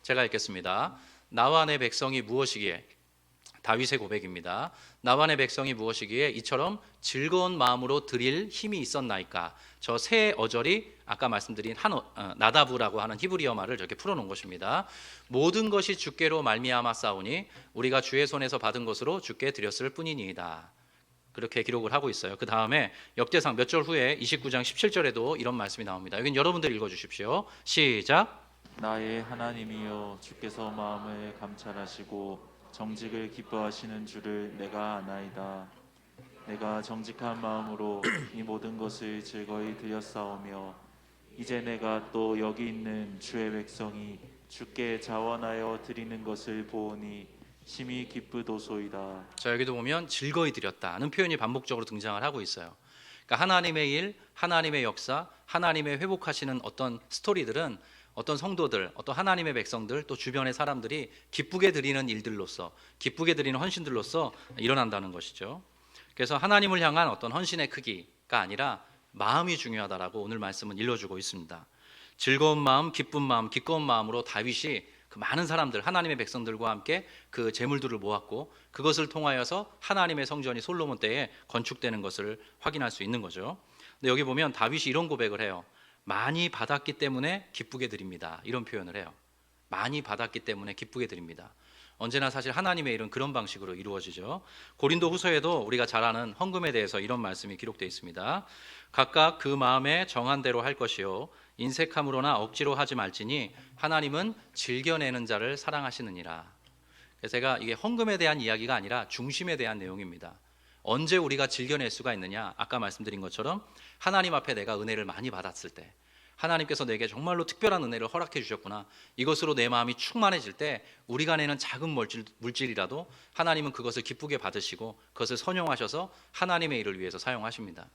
제가 읽겠습니다. 나와 내 백성이 무엇이기에, 다윗의 고백입니다. 나와 내 백성이 무엇이기에 이처럼 즐거운 마음으로 드릴 힘이 있었나이까. 저 세 어절이 아까 말씀드린 나다브라고 하는 히브리어 말을 저렇게 풀어놓은 것입니다. 모든 것이 주께로 말미암아 싸우니 우리가 주의 손에서 받은 것으로 주께 드렸을 뿐이니이다. 그렇게 기록을 하고 있어요. 그 다음에 역대상 몇 절 후에 29장 17절에도 이런 말씀이 나옵니다. 여긴 여러분들 읽어주십시오. 시작. 나의 하나님이여 주께서 마음을 감찰하시고 정직을 기뻐하시는 줄을 내가 아나이다. 내가 정직한 마음으로 이 모든 것을 즐거이 드렸사오며 이제 내가 또 여기 있는 주의 백성이 주께 자원하여 드리는 것을 보오니 심히 기쁘도소이다. 자, 여기도 보면 즐거이 드렸다는 표현이 반복적으로 등장을 하고 있어요. 그러니까 하나님의 일, 하나님의 역사, 하나님의 회복하시는 어떤 스토리들은 어떤 성도들, 어떤 하나님의 백성들, 또 주변의 사람들이 기쁘게 드리는 일들로서, 기쁘게 드리는 헌신들로서 일어난다는 것이죠. 그래서 하나님을 향한 어떤 헌신의 크기가 아니라 마음이 중요하다라고 오늘 말씀은 일러주고 있습니다. 즐거운 마음, 기쁜 마음, 기꺼운 마음으로 다윗이 그 많은 사람들, 하나님의 백성들과 함께 그 재물들을 모았고 그것을 통하여서 하나님의 성전이 솔로몬 때에 건축되는 것을 확인할 수 있는 거죠. 근데 여기 보면 다윗이 이런 고백을 해요. 많이 받았기 때문에 기쁘게 드립니다. 이런 표현을 해요. 많이 받았기 때문에 기쁘게 드립니다. 언제나 사실 하나님의 일은 그런 방식으로 이루어지죠. 고린도 후서에도 우리가 잘 아는 헌금에 대해서 이런 말씀이 기록되어 있습니다. 각각 그 마음에 정한 대로 할 것이요 인색함으로나 억지로 하지 말지니 하나님은 즐겨내는 자를 사랑하시느니라. 그래서 제가 이게 헌금에 대한 이야기가 아니라 중심에 대한 내용입니다. 언제 우리가 즐겨낼 수가 있느냐? 아까 말씀드린 것처럼 하나님 앞에 내가 은혜를 많이 받았을 때, 하나님께서 내게 정말로 특별한 은혜를 허락해 주셨구나, 이것으로 내 마음이 충만해질 때 우리가 내는 작은 물질이라도 하나님은 그것을 기쁘게 받으시고 그것을 선용하셔서 하나님의 일을 위해서 사용하십니다.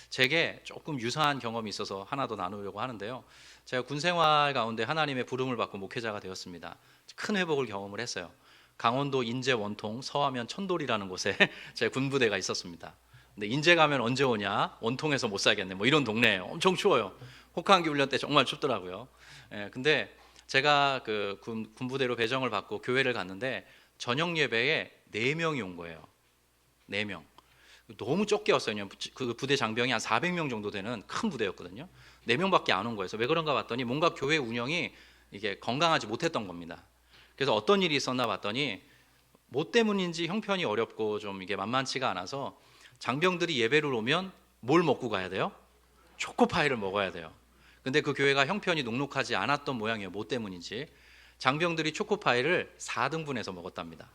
제게 조금 유사한 경험이 있어서 하나 더 나누려고 하는데요. 제가 군 생활 가운데 하나님의 부름을 받고 목회자가 되었습니다. 큰 회복을 경험을 했어요. 강원도 인제 원통 서하면 천돌이라는 곳에 제 군부대가 있었습니다. 근데 인제 가면 언제 오냐? 원통에서 못 살겠네. 뭐 이런 동네예요. 엄청 추워요. 혹한기 훈련 때 정말 춥더라고요. 근데 제가 그 군부대로 배정을 받고 교회를 갔는데 저녁 예배에 4명이 온 거예요. 4명. 너무 적게 왔어요. 그 부대 장병이 한 400명 정도 되는 큰 부대였거든요. 4명밖에 안 온 거예요. 그래서 왜 그런가 봤더니 뭔가 교회 운영이 이게 건강하지 못했던 겁니다. 그래서 어떤 일이 있었나 봤더니 뭐 때문인지 형편이 어렵고 좀 이게 만만치가 않아서 장병들이 예배를 오면 뭘 먹고 가야 돼요? 초코파이를 먹어야 돼요. 근데 그 교회가 형편이 녹록하지 않았던 모양이에요. 뭐 때문인지. 장병들이 초코파이를 4등분해서 먹었답니다.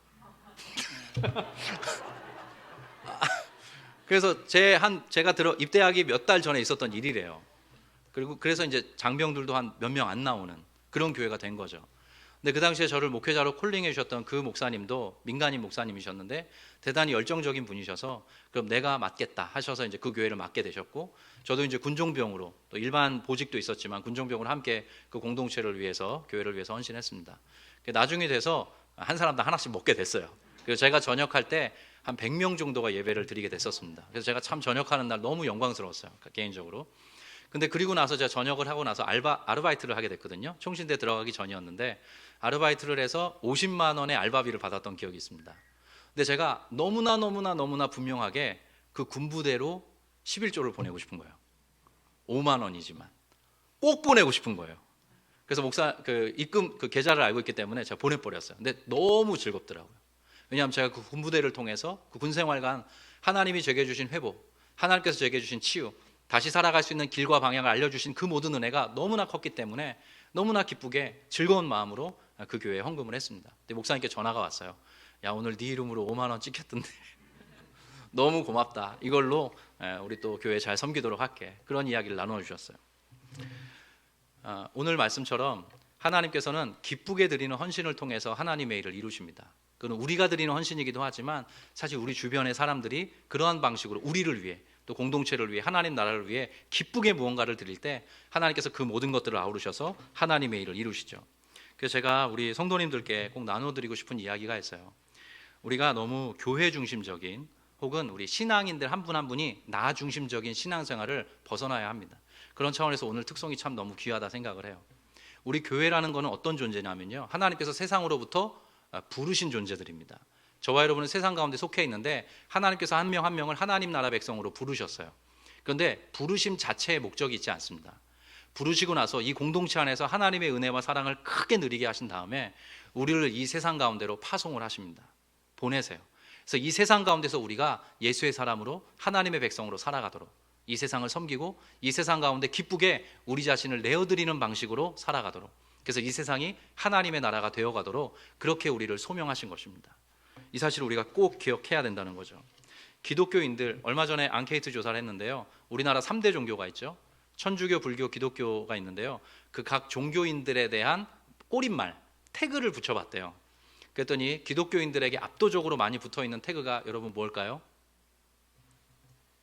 그래서 제가 입대하기 몇 달 전에 있었던 일이래요. 그래서 이제 장병들도 한 몇 명 안 나오는 그런 교회가 된 거죠. 근데 그 당시에 저를 목회자로 콜링해 주셨던 그 목사님도 민간인 목사님이셨는데 대단히 열정적인 분이셔서 그럼 내가 맡겠다 하셔서 이제 그 교회를 맡게 되셨고, 저도 이제 군종병으로, 또 일반 보직도 있었지만 군종병으로 함께 그 공동체를 위해서, 교회를 위해서 헌신했습니다. 나중에 돼서 한 사람당 하나씩 먹게 됐어요. 그래서 제가 전역할 때 한 100명 정도가 예배를 드리게 됐었습니다. 그래서 제가 참 전역하는 날 너무 영광스러웠어요, 개인적으로. 근데 그리고 나서 제가 전역을 하고 나서 아르바이트를 하게 됐거든요. 총신대 들어가기 전이었는데 아르바이트를 해서 50만 원의 알바비를 받았던 기억이 있습니다. 근데 제가 너무나 분명하게 그 군부대로 11조를 보내고 싶은 거예요. 5만 원이지만 꼭 보내고 싶은 거예요. 그래서 목사 그 입금 그 계좌를 알고 있기 때문에 제가 보내버렸어요. 근데 너무 즐겁더라고요. 왜냐하면 제가 그 군부대를 통해서 그 군생활간 하나님이 제게 주신 회복, 하나님께서 제게 주신 치유, 다시 살아갈 수 있는 길과 방향을 알려주신 그 모든 은혜가 너무나 컸기 때문에 너무나 기쁘게 즐거운 마음으로 그 교회에 헌금을 했습니다. 근데 목사님께 전화가 왔어요. 야, 오늘 네 이름으로 5만 원 찍혔던데 너무 고맙다. 이걸로 우리 또 교회 잘 섬기도록 할게. 그런 이야기를 나누어 주셨어요. 오늘 말씀처럼 하나님께서는 기쁘게 드리는 헌신을 통해서 하나님의 일을 이루십니다. 그건 우리가 드리는 헌신이기도 하지만 사실 우리 주변의 사람들이 그러한 방식으로 우리를 위해 또 공동체를 위해 하나님 나라를 위해 기쁘게 무언가를 드릴 때 하나님께서 그 모든 것들을 아우르셔서 하나님의 일을 이루시죠. 그래서 제가 우리 성도님들께 꼭 나눠드리고 싶은 이야기가 있어요. 우리가 너무 교회 중심적인 혹은 우리 신앙인들 한 분 한 분이 나 중심적인 신앙생활을 벗어나야 합니다. 그런 차원에서 오늘 특송이 참 너무 귀하다 생각을 해요. 우리 교회라는 것은 어떤 존재냐면요, 하나님께서 세상으로부터 부르신 존재들입니다. 저와 여러분은 세상 가운데 속해 있는데 하나님께서 한 명 한 명을 하나님 나라 백성으로 부르셨어요. 그런데 부르심 자체의 목적이 있지 않습니다. 부르시고 나서 이 공동체 안에서 하나님의 은혜와 사랑을 크게 누리게 하신 다음에 우리를 이 세상 가운데로 파송을 하십니다. 보내세요. 그래서 이 세상 가운데서 우리가 예수의 사람으로 하나님의 백성으로 살아가도록, 이 세상을 섬기고 이 세상 가운데 기쁘게 우리 자신을 내어드리는 방식으로 살아가도록, 그래서 이 세상이 하나님의 나라가 되어가도록 그렇게 우리를 소명하신 것입니다. 이 사실을 우리가 꼭 기억해야 된다는 거죠. 기독교인들, 얼마 전에 앙케이트 조사를 했는데요, 우리나라 3대 종교가 있죠. 천주교, 불교, 기독교가 있는데요, 그 각 종교인들에 대한 꼬릿말, 태그를 붙여봤대요. 그랬더니 기독교인들에게 압도적으로 많이 붙어있는 태그가 여러분 뭘까요?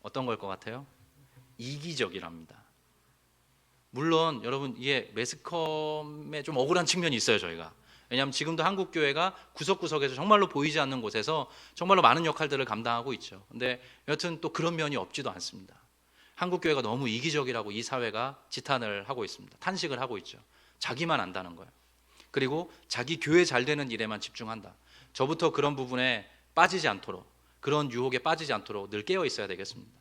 어떤 걸 것 같아요? 이기적이랍니다. 물론 여러분 이게 매스컴에 좀 억울한 측면이 있어요, 저희가. 왜냐하면 지금도 한국교회가 구석구석에서 정말로 보이지 않는 곳에서 정말로 많은 역할들을 감당하고 있죠. 근데 여튼 또 그런 면이 없지도 않습니다. 한국교회가 너무 이기적이라고 이 사회가 지탄을 하고 있습니다. 탄식을 하고 있죠. 자기만 안다는 거예요. 그리고 자기 교회 잘 되는 일에만 집중한다. 저부터 그런 부분에 빠지지 않도록, 그런 유혹에 빠지지 않도록 늘 깨어 있어야 되겠습니다.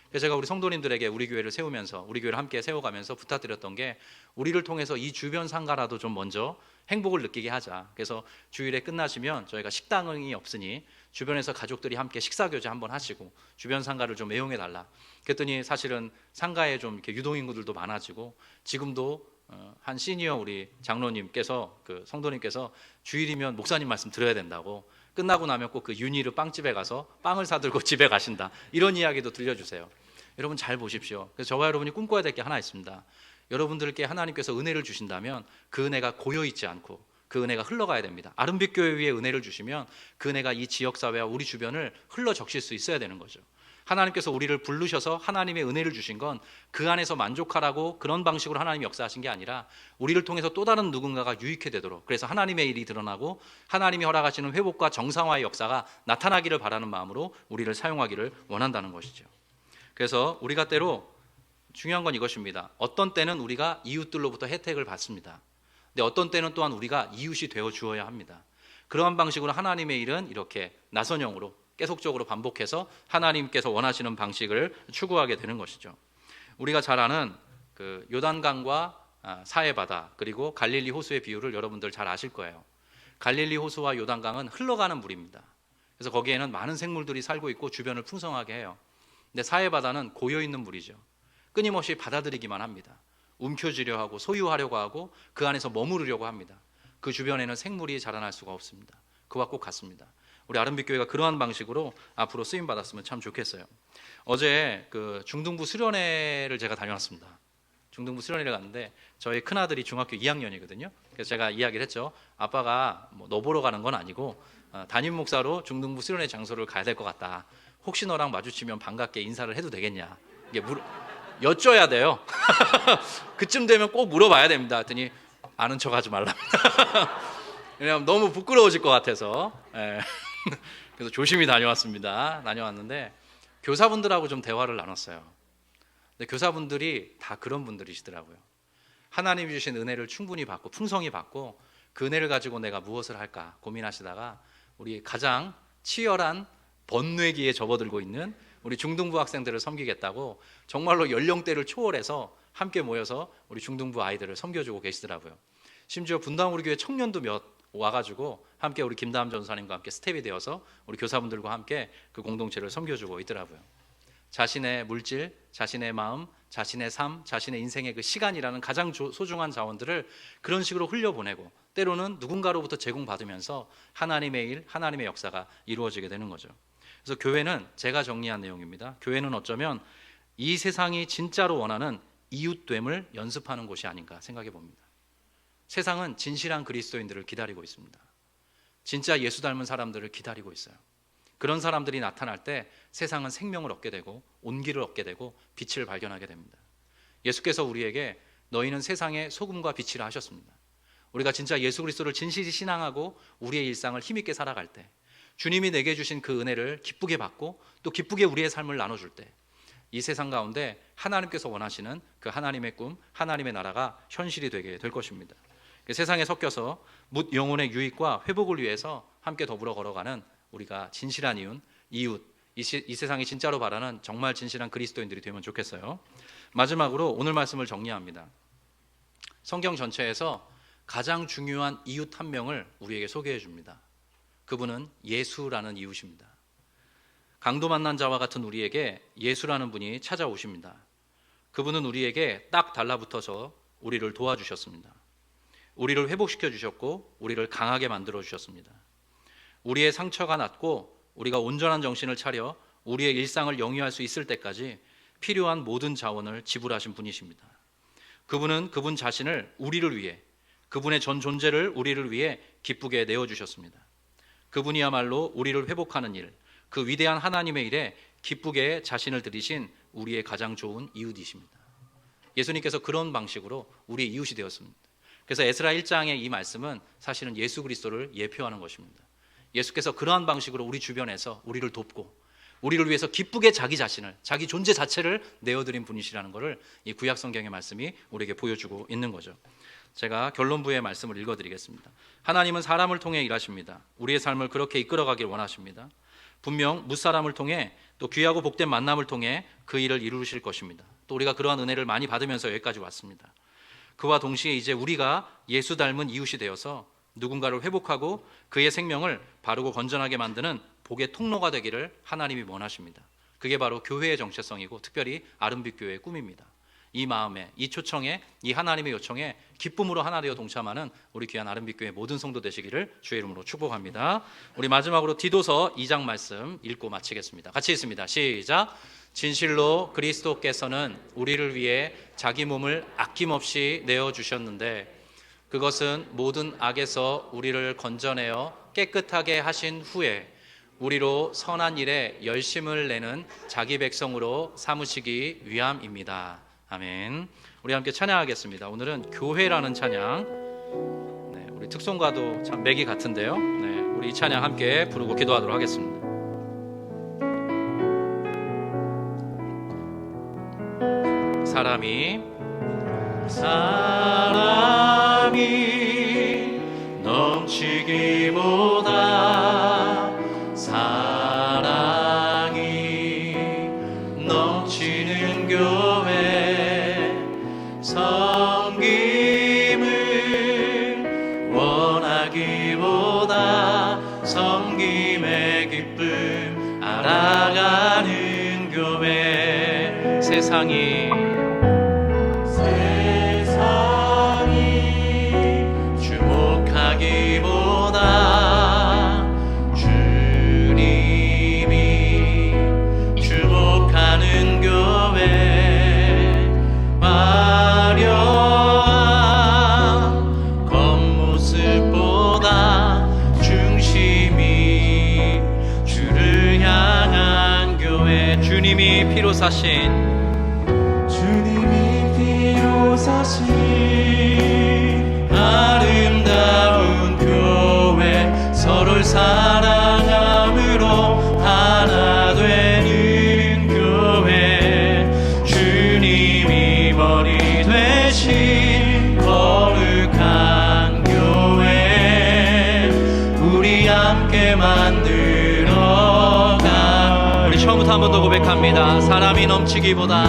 그래서 제가 우리 성도님들에게 우리 교회를 세우면서, 우리 교회를 함께 세워가면서 부탁드렸던 게, 우리를 통해서 이 주변 상가라도 좀 먼저 행복을 느끼게 하자. 그래서 주일에 끝나시면 저희가 식당이 없으니 주변에서 가족들이 함께 식사교제 한번 하시고 주변 상가를 좀 애용해 달라. 그랬더니 사실은 상가에 좀 이렇게 유동인구들도 많아지고, 지금도 한 시니어 우리 장로님께서, 그 성도님께서 주일이면 목사님 말씀 들어야 된다고, 끝나고 나면 꼭 그 유니르 빵집에 가서 빵을 사들고 집에 가신다, 이런 이야기도 들려주세요. 여러분 잘 보십시오. 그래서 저와 여러분이 꿈꿔야 될 게 하나 있습니다. 여러분들께 하나님께서 은혜를 주신다면 그 은혜가 고여있지 않고 그 은혜가 흘러가야 됩니다. 아름빛 교회 위에 은혜를 주시면 그 은혜가 이 지역사회와 우리 주변을 흘러 적실 수 있어야 되는 거죠. 하나님께서 우리를 부르셔서 하나님의 은혜를 주신 건 그 안에서 만족하라고 그런 방식으로 하나님이 역사하신 게 아니라 우리를 통해서 또 다른 누군가가 유익해 되도록, 그래서 하나님의 일이 드러나고 하나님이 허락하시는 회복과 정상화의 역사가 나타나기를 바라는 마음으로 우리를 사용하기를 원한다는 것이죠. 그래서 우리가 때로 중요한 건 이것입니다. 어떤 때는 우리가 이웃들로부터 혜택을 받습니다. 근데 어떤 때는 또한 우리가 이웃이 되어 주어야 합니다. 그러한 방식으로 하나님의 일은 이렇게 나선형으로 계속적으로 반복해서 하나님께서 원하시는 방식을 추구하게 되는 것이죠. 우리가 잘 아는 그 요단강과 사해바다, 그리고 갈릴리 호수의 비유를 여러분들 잘 아실 거예요. 갈릴리 호수와 요단강은 흘러가는 물입니다. 그래서 거기에는 많은 생물들이 살고 있고 주변을 풍성하게 해요. 근데 사해바다는 고여있는 물이죠. 끊임없이 받아들이기만 합니다. 움켜쥐려 하고 소유하려고 하고 그 안에서 머무르려고 합니다. 그 주변에는 생물이 자라날 수가 없습니다. 그와 꼭 같습니다. 우리 아름빛 교회가 그러한 방식으로 앞으로 쓰임 받았으면 참 좋겠어요. 어제 그 중등부 수련회를 제가 다녀왔습니다. 중등부 수련회를 갔는데 저희 큰 아들이 중학교 2학년이거든요. 그래서 제가 이야기를 했죠. 아빠가 뭐 너 보러 가는 건 아니고 담임 목사로 중등부 수련회 장소를 가야 될 것 같다. 혹시 너랑 마주치면 반갑게 인사를 해도 되겠냐? 이게 여쭤야 돼요. 그쯤 되면 꼭 물어봐야 됩니다. 했더니 아는 척하지 말랍니다. 왜냐하면 너무 부끄러워질 것 같아서. 예. 그래서 조심히 다녀왔습니다. 다녀왔는데 교사분들하고 좀 대화를 나눴어요. 근데 교사분들이 다 그런 분들이시더라고요. 하나님이 주신 은혜를 충분히 받고 풍성히 받고 그 은혜를 가지고 내가 무엇을 할까 고민하시다가 우리 가장 치열한 번뇌기에 접어들고 있는 우리 중등부 학생들을 섬기겠다고 정말로 연령대를 초월해서 함께 모여서 우리 중등부 아이들을 섬겨주고 계시더라고요. 심지어 분당 우리 교회 청년도 몇 와가지고 함께 우리 김다함 전사님과 함께 스텝이 되어서 우리 교사분들과 함께 그 공동체를 섬겨주고 있더라고요. 자신의 물질, 자신의 마음, 자신의 삶, 자신의 인생의 그 시간이라는 가장 소중한 자원들을 그런 식으로 흘려보내고 때로는 누군가로부터 제공받으면서 하나님의 일, 하나님의 역사가 이루어지게 되는 거죠. 그래서 교회는 제가 정리한 내용입니다. 교회는 어쩌면 이 세상이 진짜로 원하는 이웃됨을 연습하는 곳이 아닌가 생각해 봅니다. 세상은 진실한 그리스도인들을 기다리고 있습니다. 진짜 예수 닮은 사람들을 기다리고 있어요. 그런 사람들이 나타날 때 세상은 생명을 얻게 되고 온기를 얻게 되고 빛을 발견하게 됩니다. 예수께서 우리에게 너희는 세상의 소금과 빛이라 하셨습니다. 우리가 진짜 예수 그리스도를 진실히 신앙하고 우리의 일상을 힘있게 살아갈 때 주님이 내게 주신 그 은혜를 기쁘게 받고 또 기쁘게 우리의 삶을 나눠줄 때 이 세상 가운데 하나님께서 원하시는 그 하나님의 꿈, 하나님의 나라가 현실이 되게 될 것입니다. 세상에 섞여서 묻 영혼의 유익과 회복을 위해서 함께 더불어 걸어가는 우리가 진실한 이웃, 이 세상이 진짜로 바라는 정말 진실한 그리스도인들이 되면 좋겠어요. 마지막으로 오늘 말씀을 정리합니다. 성경 전체에서 가장 중요한 이웃 한 명을 우리에게 소개해 줍니다. 그분은 예수라는 이웃입니다. 강도 만난 자와 같은 우리에게 예수라는 분이 찾아오십니다. 그분은 우리에게 딱 달라붙어서 우리를 도와주셨습니다. 우리를 회복시켜 주셨고 우리를 강하게 만들어 주셨습니다. 우리의 상처가 낫고 우리가 온전한 정신을 차려 우리의 일상을 영위할 수 있을 때까지 필요한 모든 자원을 지불하신 분이십니다. 그분은 그분 자신을 우리를 위해, 그분의 전 존재를 우리를 위해 기쁘게 내어주셨습니다. 그분이야말로 우리를 회복하는 일, 그 위대한 하나님의 일에 기쁘게 자신을 들이신 우리의 가장 좋은 이웃이십니다. 예수님께서 그런 방식으로 우리의 이웃이 되었습니다. 그래서 에스라 1장의 이 말씀은 사실은 예수 그리스도를 예표하는 것입니다. 예수께서 그러한 방식으로 우리 주변에서 우리를 돕고 우리를 위해서 기쁘게 자기 자신을, 자기 존재 자체를 내어드린 분이시라는 것을 이 구약 성경의 말씀이 우리에게 보여주고 있는 거죠. 제가 결론부의 말씀을 읽어드리겠습니다. 하나님은 사람을 통해 일하십니다. 우리의 삶을 그렇게 이끌어가길 원하십니다. 분명 무사람을 통해 또 귀하고 복된 만남을 통해 그 일을 이루실 것입니다. 또 우리가 그러한 은혜를 많이 받으면서 여기까지 왔습니다. 그와 동시에 이제 우리가 예수 닮은 이웃이 되어서 누군가를 회복하고 그의 생명을 바르고 건전하게 만드는 복의 통로가 되기를 하나님이 원하십니다. 그게 바로 교회의 정체성이고 특별히 아름빛 교회의 꿈입니다. 이 마음에, 이 초청에, 이 하나님의 요청에 기쁨으로 하나 되어 동참하는 우리 귀한 아름빛 교회 모든 성도 되시기를 주의 이름으로 축복합니다. 우리 마지막으로 디도서 2장 말씀 읽고 마치겠습니다. 같이 읽습니다. 시작. 진실로 그리스도께서는 우리를 위해 자기 몸을 아낌없이 내어주셨는데 그것은 모든 악에서 우리를 건져내어 깨끗하게 하신 후에 우리로 선한 일에 열심을 내는 자기 백성으로 삼으시기 위함입니다. 아멘. 우리 함께 찬양하겠습니다. 오늘은 교회라는 찬양. 네, 우리 특송과도 참 맥이 같은데요. 네, 우리 이 찬양 함께 부르고 기도하도록 하겠습니다. 사람이 넘치기보다 사랑이 넘치는 교회 섬김을 원하기보다 섬김의 기쁨 알아가는 교회 세상이 주목하기보다 주님이 주목하는 교회 화려한 겉모습보다 중심이 주를 향한 교회 주님이 피로 사신 아름다운 교회 사랑함으로 하나 되는 교회, 주님이 머리 되신 거룩한 교회, 우리 함께 만들어가. 우리 처음부터 한 번 더 고백합니다. 사람이 넘치기보다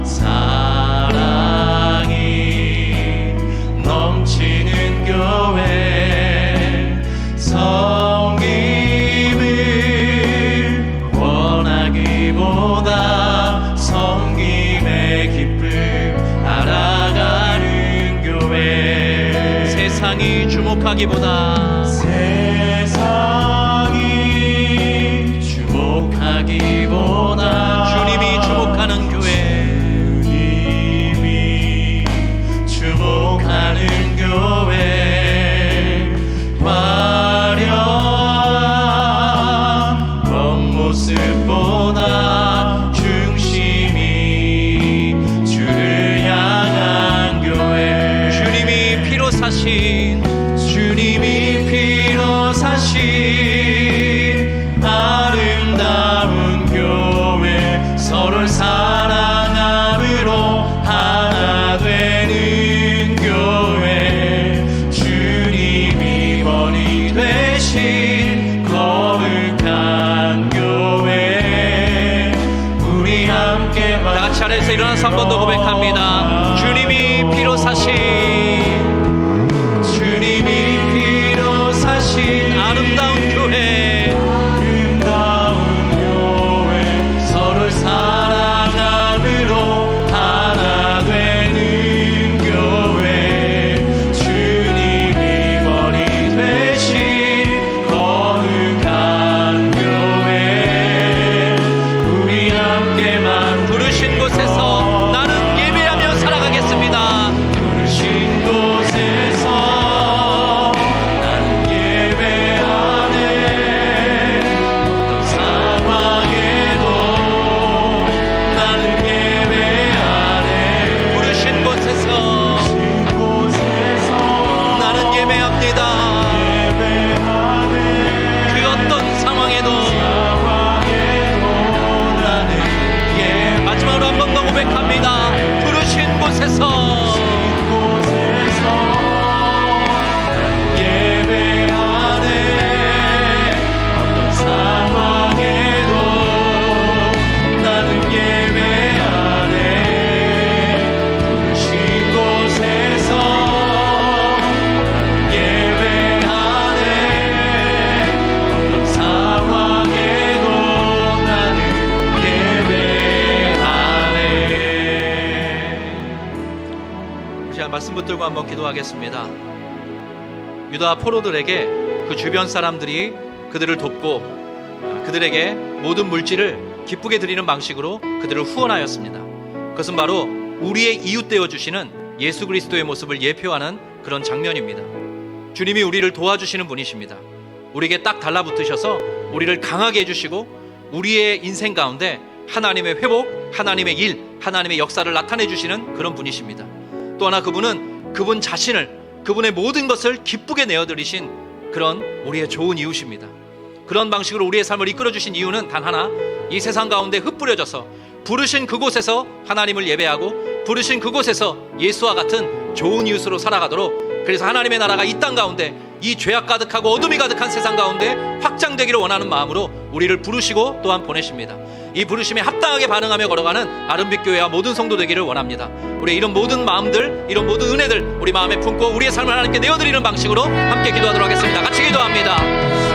사랑이 넘치는 교회, 섬김을 원하기보다 섬김의 기쁨 알아가는 교회, 세상이 주목하기보다 주님이 주목하는 교회, 주님이 주목하는 교회, 화려한 겉모습보다 중심이 주를 향한 교회, 주님이 피로 사신 아름다운 교회, 서로를 사랑함으로 하나 되는 교회, 주님이 머리 되신 거룩한 교회, 우리 함께 다 같이 하늘에서 일어나서 한 번 더 고백합니다. 주님이 피로 사신 아름다운 교회, 서로를 사랑함으로 하나 되는 교회, 주님이 머리 되신 거룩한 교회, 우리 함께만 부르신 곳에서 나는 예배하며 살아가겠습니다. 부르신 곳에서 고백합니다. 부르신 곳에서 예배하네. 어떤 상황에도 나는 예배하네. 부르신 곳에서 예배하네. 어떤 상황에도 나는 말씀 붙들고 한번 기도하겠습니다. 유다 포로들에게 그 주변 사람들이 그들을 돕고 그들에게 모든 물질을 기쁘게 드리는 방식으로 그들을 후원하였습니다. 그것은 바로 우리의 이웃 되어주시는 예수 그리스도의 모습을 예표하는 그런 장면입니다. 주님이 우리를 도와주시는 분이십니다. 우리에게 딱 달라붙으셔서 우리를 강하게 해주시고 우리의 인생 가운데 하나님의 회복, 하나님의 일, 하나님의 역사를 나타내 주시는 그런 분이십니다. 또 하나 그분은 그분 자신을, 그분의 모든 것을 기쁘게 내어드리신 그런 우리의 좋은 이웃입니다. 그런 방식으로 우리의 삶을 이끌어주신 이유는 단 하나, 이 세상 가운데 흩뿌려져서 부르신 그곳에서 하나님을 예배하고 부르신 그곳에서 예수와 같은 좋은 이웃으로 살아가도록, 그래서 하나님의 나라가 이 땅 가운데 이 죄악 가득하고 어둠이 가득한 세상 가운데 확장되기를 원하는 마음으로 우리를 부르시고 또한 보내십니다. 이 부르심에 합당하게 반응하며 걸어가는 아름빛 교회와 모든 성도 되기를 원합니다. 우리 이런 모든 마음들, 이런 모든 은혜들 우리 마음에 품고 우리의 삶을 하나님께 내어드리는 방식으로 함께 기도하도록 하겠습니다. 같이 기도합니다.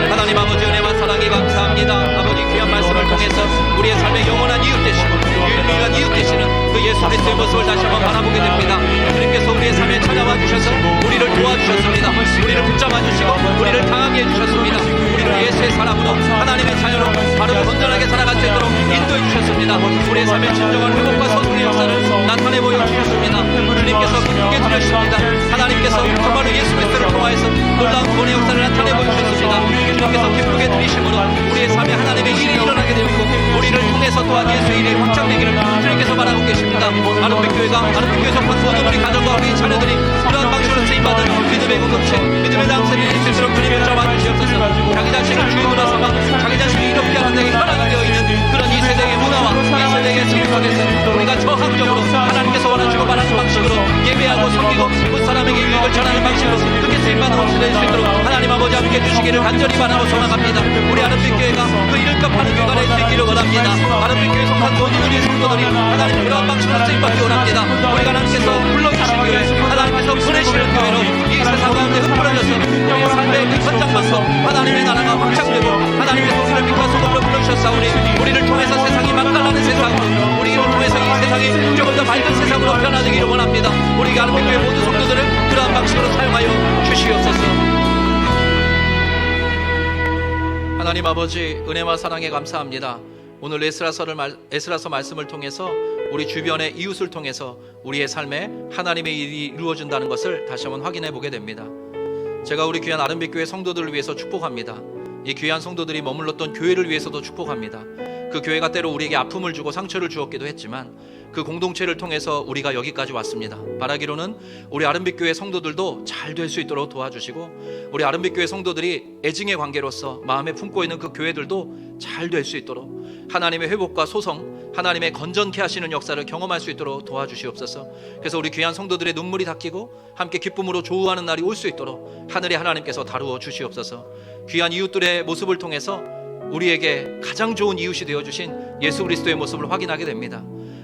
하나님 아버지 은혜와 사랑에 감사합니다. 아버지 귀한 말씀을 통해서 우리의 삶의 영원한 이웃 되시고 유일무이한 이웃 되시는 그 예수 그리스도의 모습을 다시 한번 바라보게 됩니다. 주님께서 우리의 삶에 찾아와 주셔서 우리를 도와주셨습니다. 우리를 붙잡아 주시고 우리를 강하게 해주셨습니다. 우리를 예수의 사람으로 하나님의 자녀로 바르고 건전하게 살아갈 수 있도록 인도해 주셨습니다. 우리의 삶의 진정한 회복과 서술의 역사를 나타내 보여주셨습니다. 주님께서 기쁘게 드렸습니다. 하나님께서 정말로 예수 그리스도를 통하여서 놀라운 구원의 역사를 나타내 보여주셨습니다. 주님께서 기쁘게 들이심으로 우리의 삶에 하나님의 일이 일어나게 되었고 우리를 통해서 또한 예수의 일이 확장되기를 주님께서 바라고 계십니다. 아름빛교회가 아름빛교회 속한 모든 우리 가정과 우리 자녀들이 그러한 방식으로 쓰임받은 믿음의 공동체, 믿음의 당세를 이룰 수 있도록 주님을 잡아주시옵소서. 자기 자신을 주인으로 삼아 자기 자신이 이롭게 하는 데에 현황이 되어 있는 그런 이 세대의 문화와 이 세대의 삶 속에서 우리가 저항적으로 하나님께서 원하시고 바라는 방식으로 예배하고 섬기고 그 사람에게 유익을 전하는 방식으로 그렇게 쓰임받는 것이 될 수 있도록 하나님 아버지 함께 주시기를 간절히 바라고 소망합니다. 우리 아름빛교회가 그 이름값 하는 교회가 될 수 있기를 원합니다. 아름빛교회 속한 모든 우리 성도들이 하나님 그러한 방식으로 쓰임받기 원합니다. 우리가 하나님께서 불러주신 교회, 하나님께서 보내시는 교회로 이 세상 가운데 흩뿌려져서 우리의 삶의 그 현장만큼 하나님의 나라가 확장되고 하나님께서 우리를 빛과 소금으로 불러주셨사오니 우리를 통해서 세상이 맛깔나는 세상으로 우리를 통해서 이 세상이 조금 더 밝은 세상으로 변화되기를 원합니다. 우리 아름빛교회 모든 성도들을 그러한 방식으로 사용하여 주시옵소서. 하나님 아버지 은혜와 사랑에 감사합니다. 오늘 에스라서 말씀을 통해서 우리 주변의 이웃을 통해서 우리의 삶에 하나님의 일이 이루어진다는 것을 다시 한번 확인해 보게 됩니다. 제가 우리 귀한 아름빛교회 성도들을 위해서 축복합니다. 이 귀한 성도들이 머물렀던 교회를 위해서도 축복합니다. 그 교회가 때로 우리에게 아픔을 주고 상처를 주었기도 했지만 그 공동체를 통해서 우리가 여기까지 왔습니다. 바라기로는 우리 아름빛교회 성도들도 잘 될 수 있도록 도와주시고 우리 아름빛교회 성도들이 애증의 관계로서 마음에 품고 있는 그 교회들도 잘 될 수 있도록 하나님의 회복과 소성, 하나님의 건전케 하시는 역사를 경험할 수 있도록 도와주시옵소서. 그래서 우리 귀한 성도들의 눈물이 닦이고 함께 기쁨으로 조우하는 날이 올 수 있도록 하늘의 하나님께서 다루어 주시옵소서. 귀한 이웃들의 모습을 통해서 우리에게 가장 좋은 이웃이 되어주신 예수 그리스도의 모습을 확인하게 됩니다.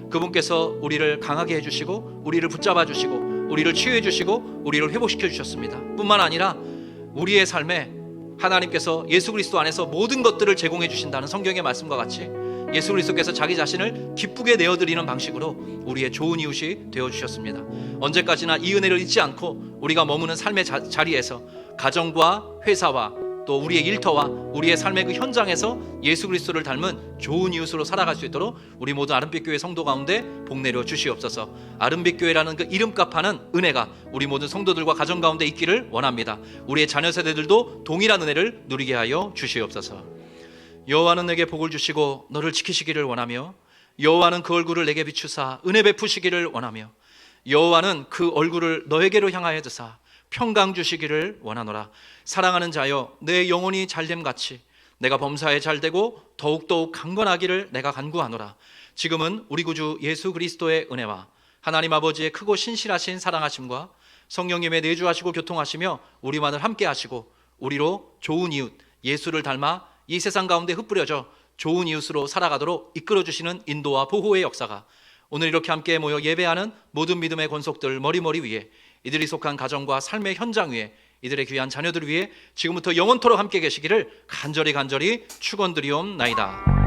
그분께서 우리를 강하게 해주시고 우리를 붙잡아 주시고 우리를 치유해 주시고 우리를 회복시켜 주셨습니다. 뿐만 아니라 우리의 삶에 하나님께서 예수 그리스도 안에서 모든 것들을 제공해 주신다는 성경의 말씀과 같이 예수 그리스도께서 자기 자신을 기쁘게 내어드리는 방식으로 우리의 좋은 이웃이 되어주셨습니다. 언제까지나 이 은혜를 잊지 않고 우리가 머무는 삶의 자리에서 가정과 회사와 또 우리의 일터와 우리의 삶의 그 현장에서 예수 그리스도를 닮은 좋은 이웃으로 살아갈 수 있도록 우리 모든 아름빛교회 성도 가운데 복내려 주시옵소서. 아름빛교회라는 그 이름값하는 은혜가 우리 모든 성도들과 가정 가운데 있기를 원합니다. 우리의 자녀 세대들도 동일한 은혜를 누리게 하여 주시옵소서. 여호와는 내게 복을 주시고 너를 지키시기를 원하며 여호와는 그 얼굴을 내게 비추사 은혜 베푸시기를 원하며 여호와는 그 얼굴을 너에게로 향하여 드사 평강 주시기를 원하노라. 사랑하는 자여 내 영혼이 잘됨같이 내가 범사에 잘되고 더욱더욱 강건하기를 내가 간구하노라. 지금은 우리 구주 예수 그리스도의 은혜와 하나님 아버지의 크고 신실하신 사랑하심과 성령님의 내주하시고 교통하시며 우리만을 함께 하시고 우리로 좋은 이웃 예수를 닮아 이 세상 가운데 흩뿌려져 좋은 이웃으로 살아가도록 이끌어주시는 인도와 보호의 역사가 오늘 이렇게 함께 모여 예배하는 모든 믿음의 권속들 머리머리 위에 이들이 속한 가정과 삶의 현장 위에 이들의 귀한 자녀들 위해 지금부터 영원토록 함께 계시기를 간절히 축원드리옵나이다.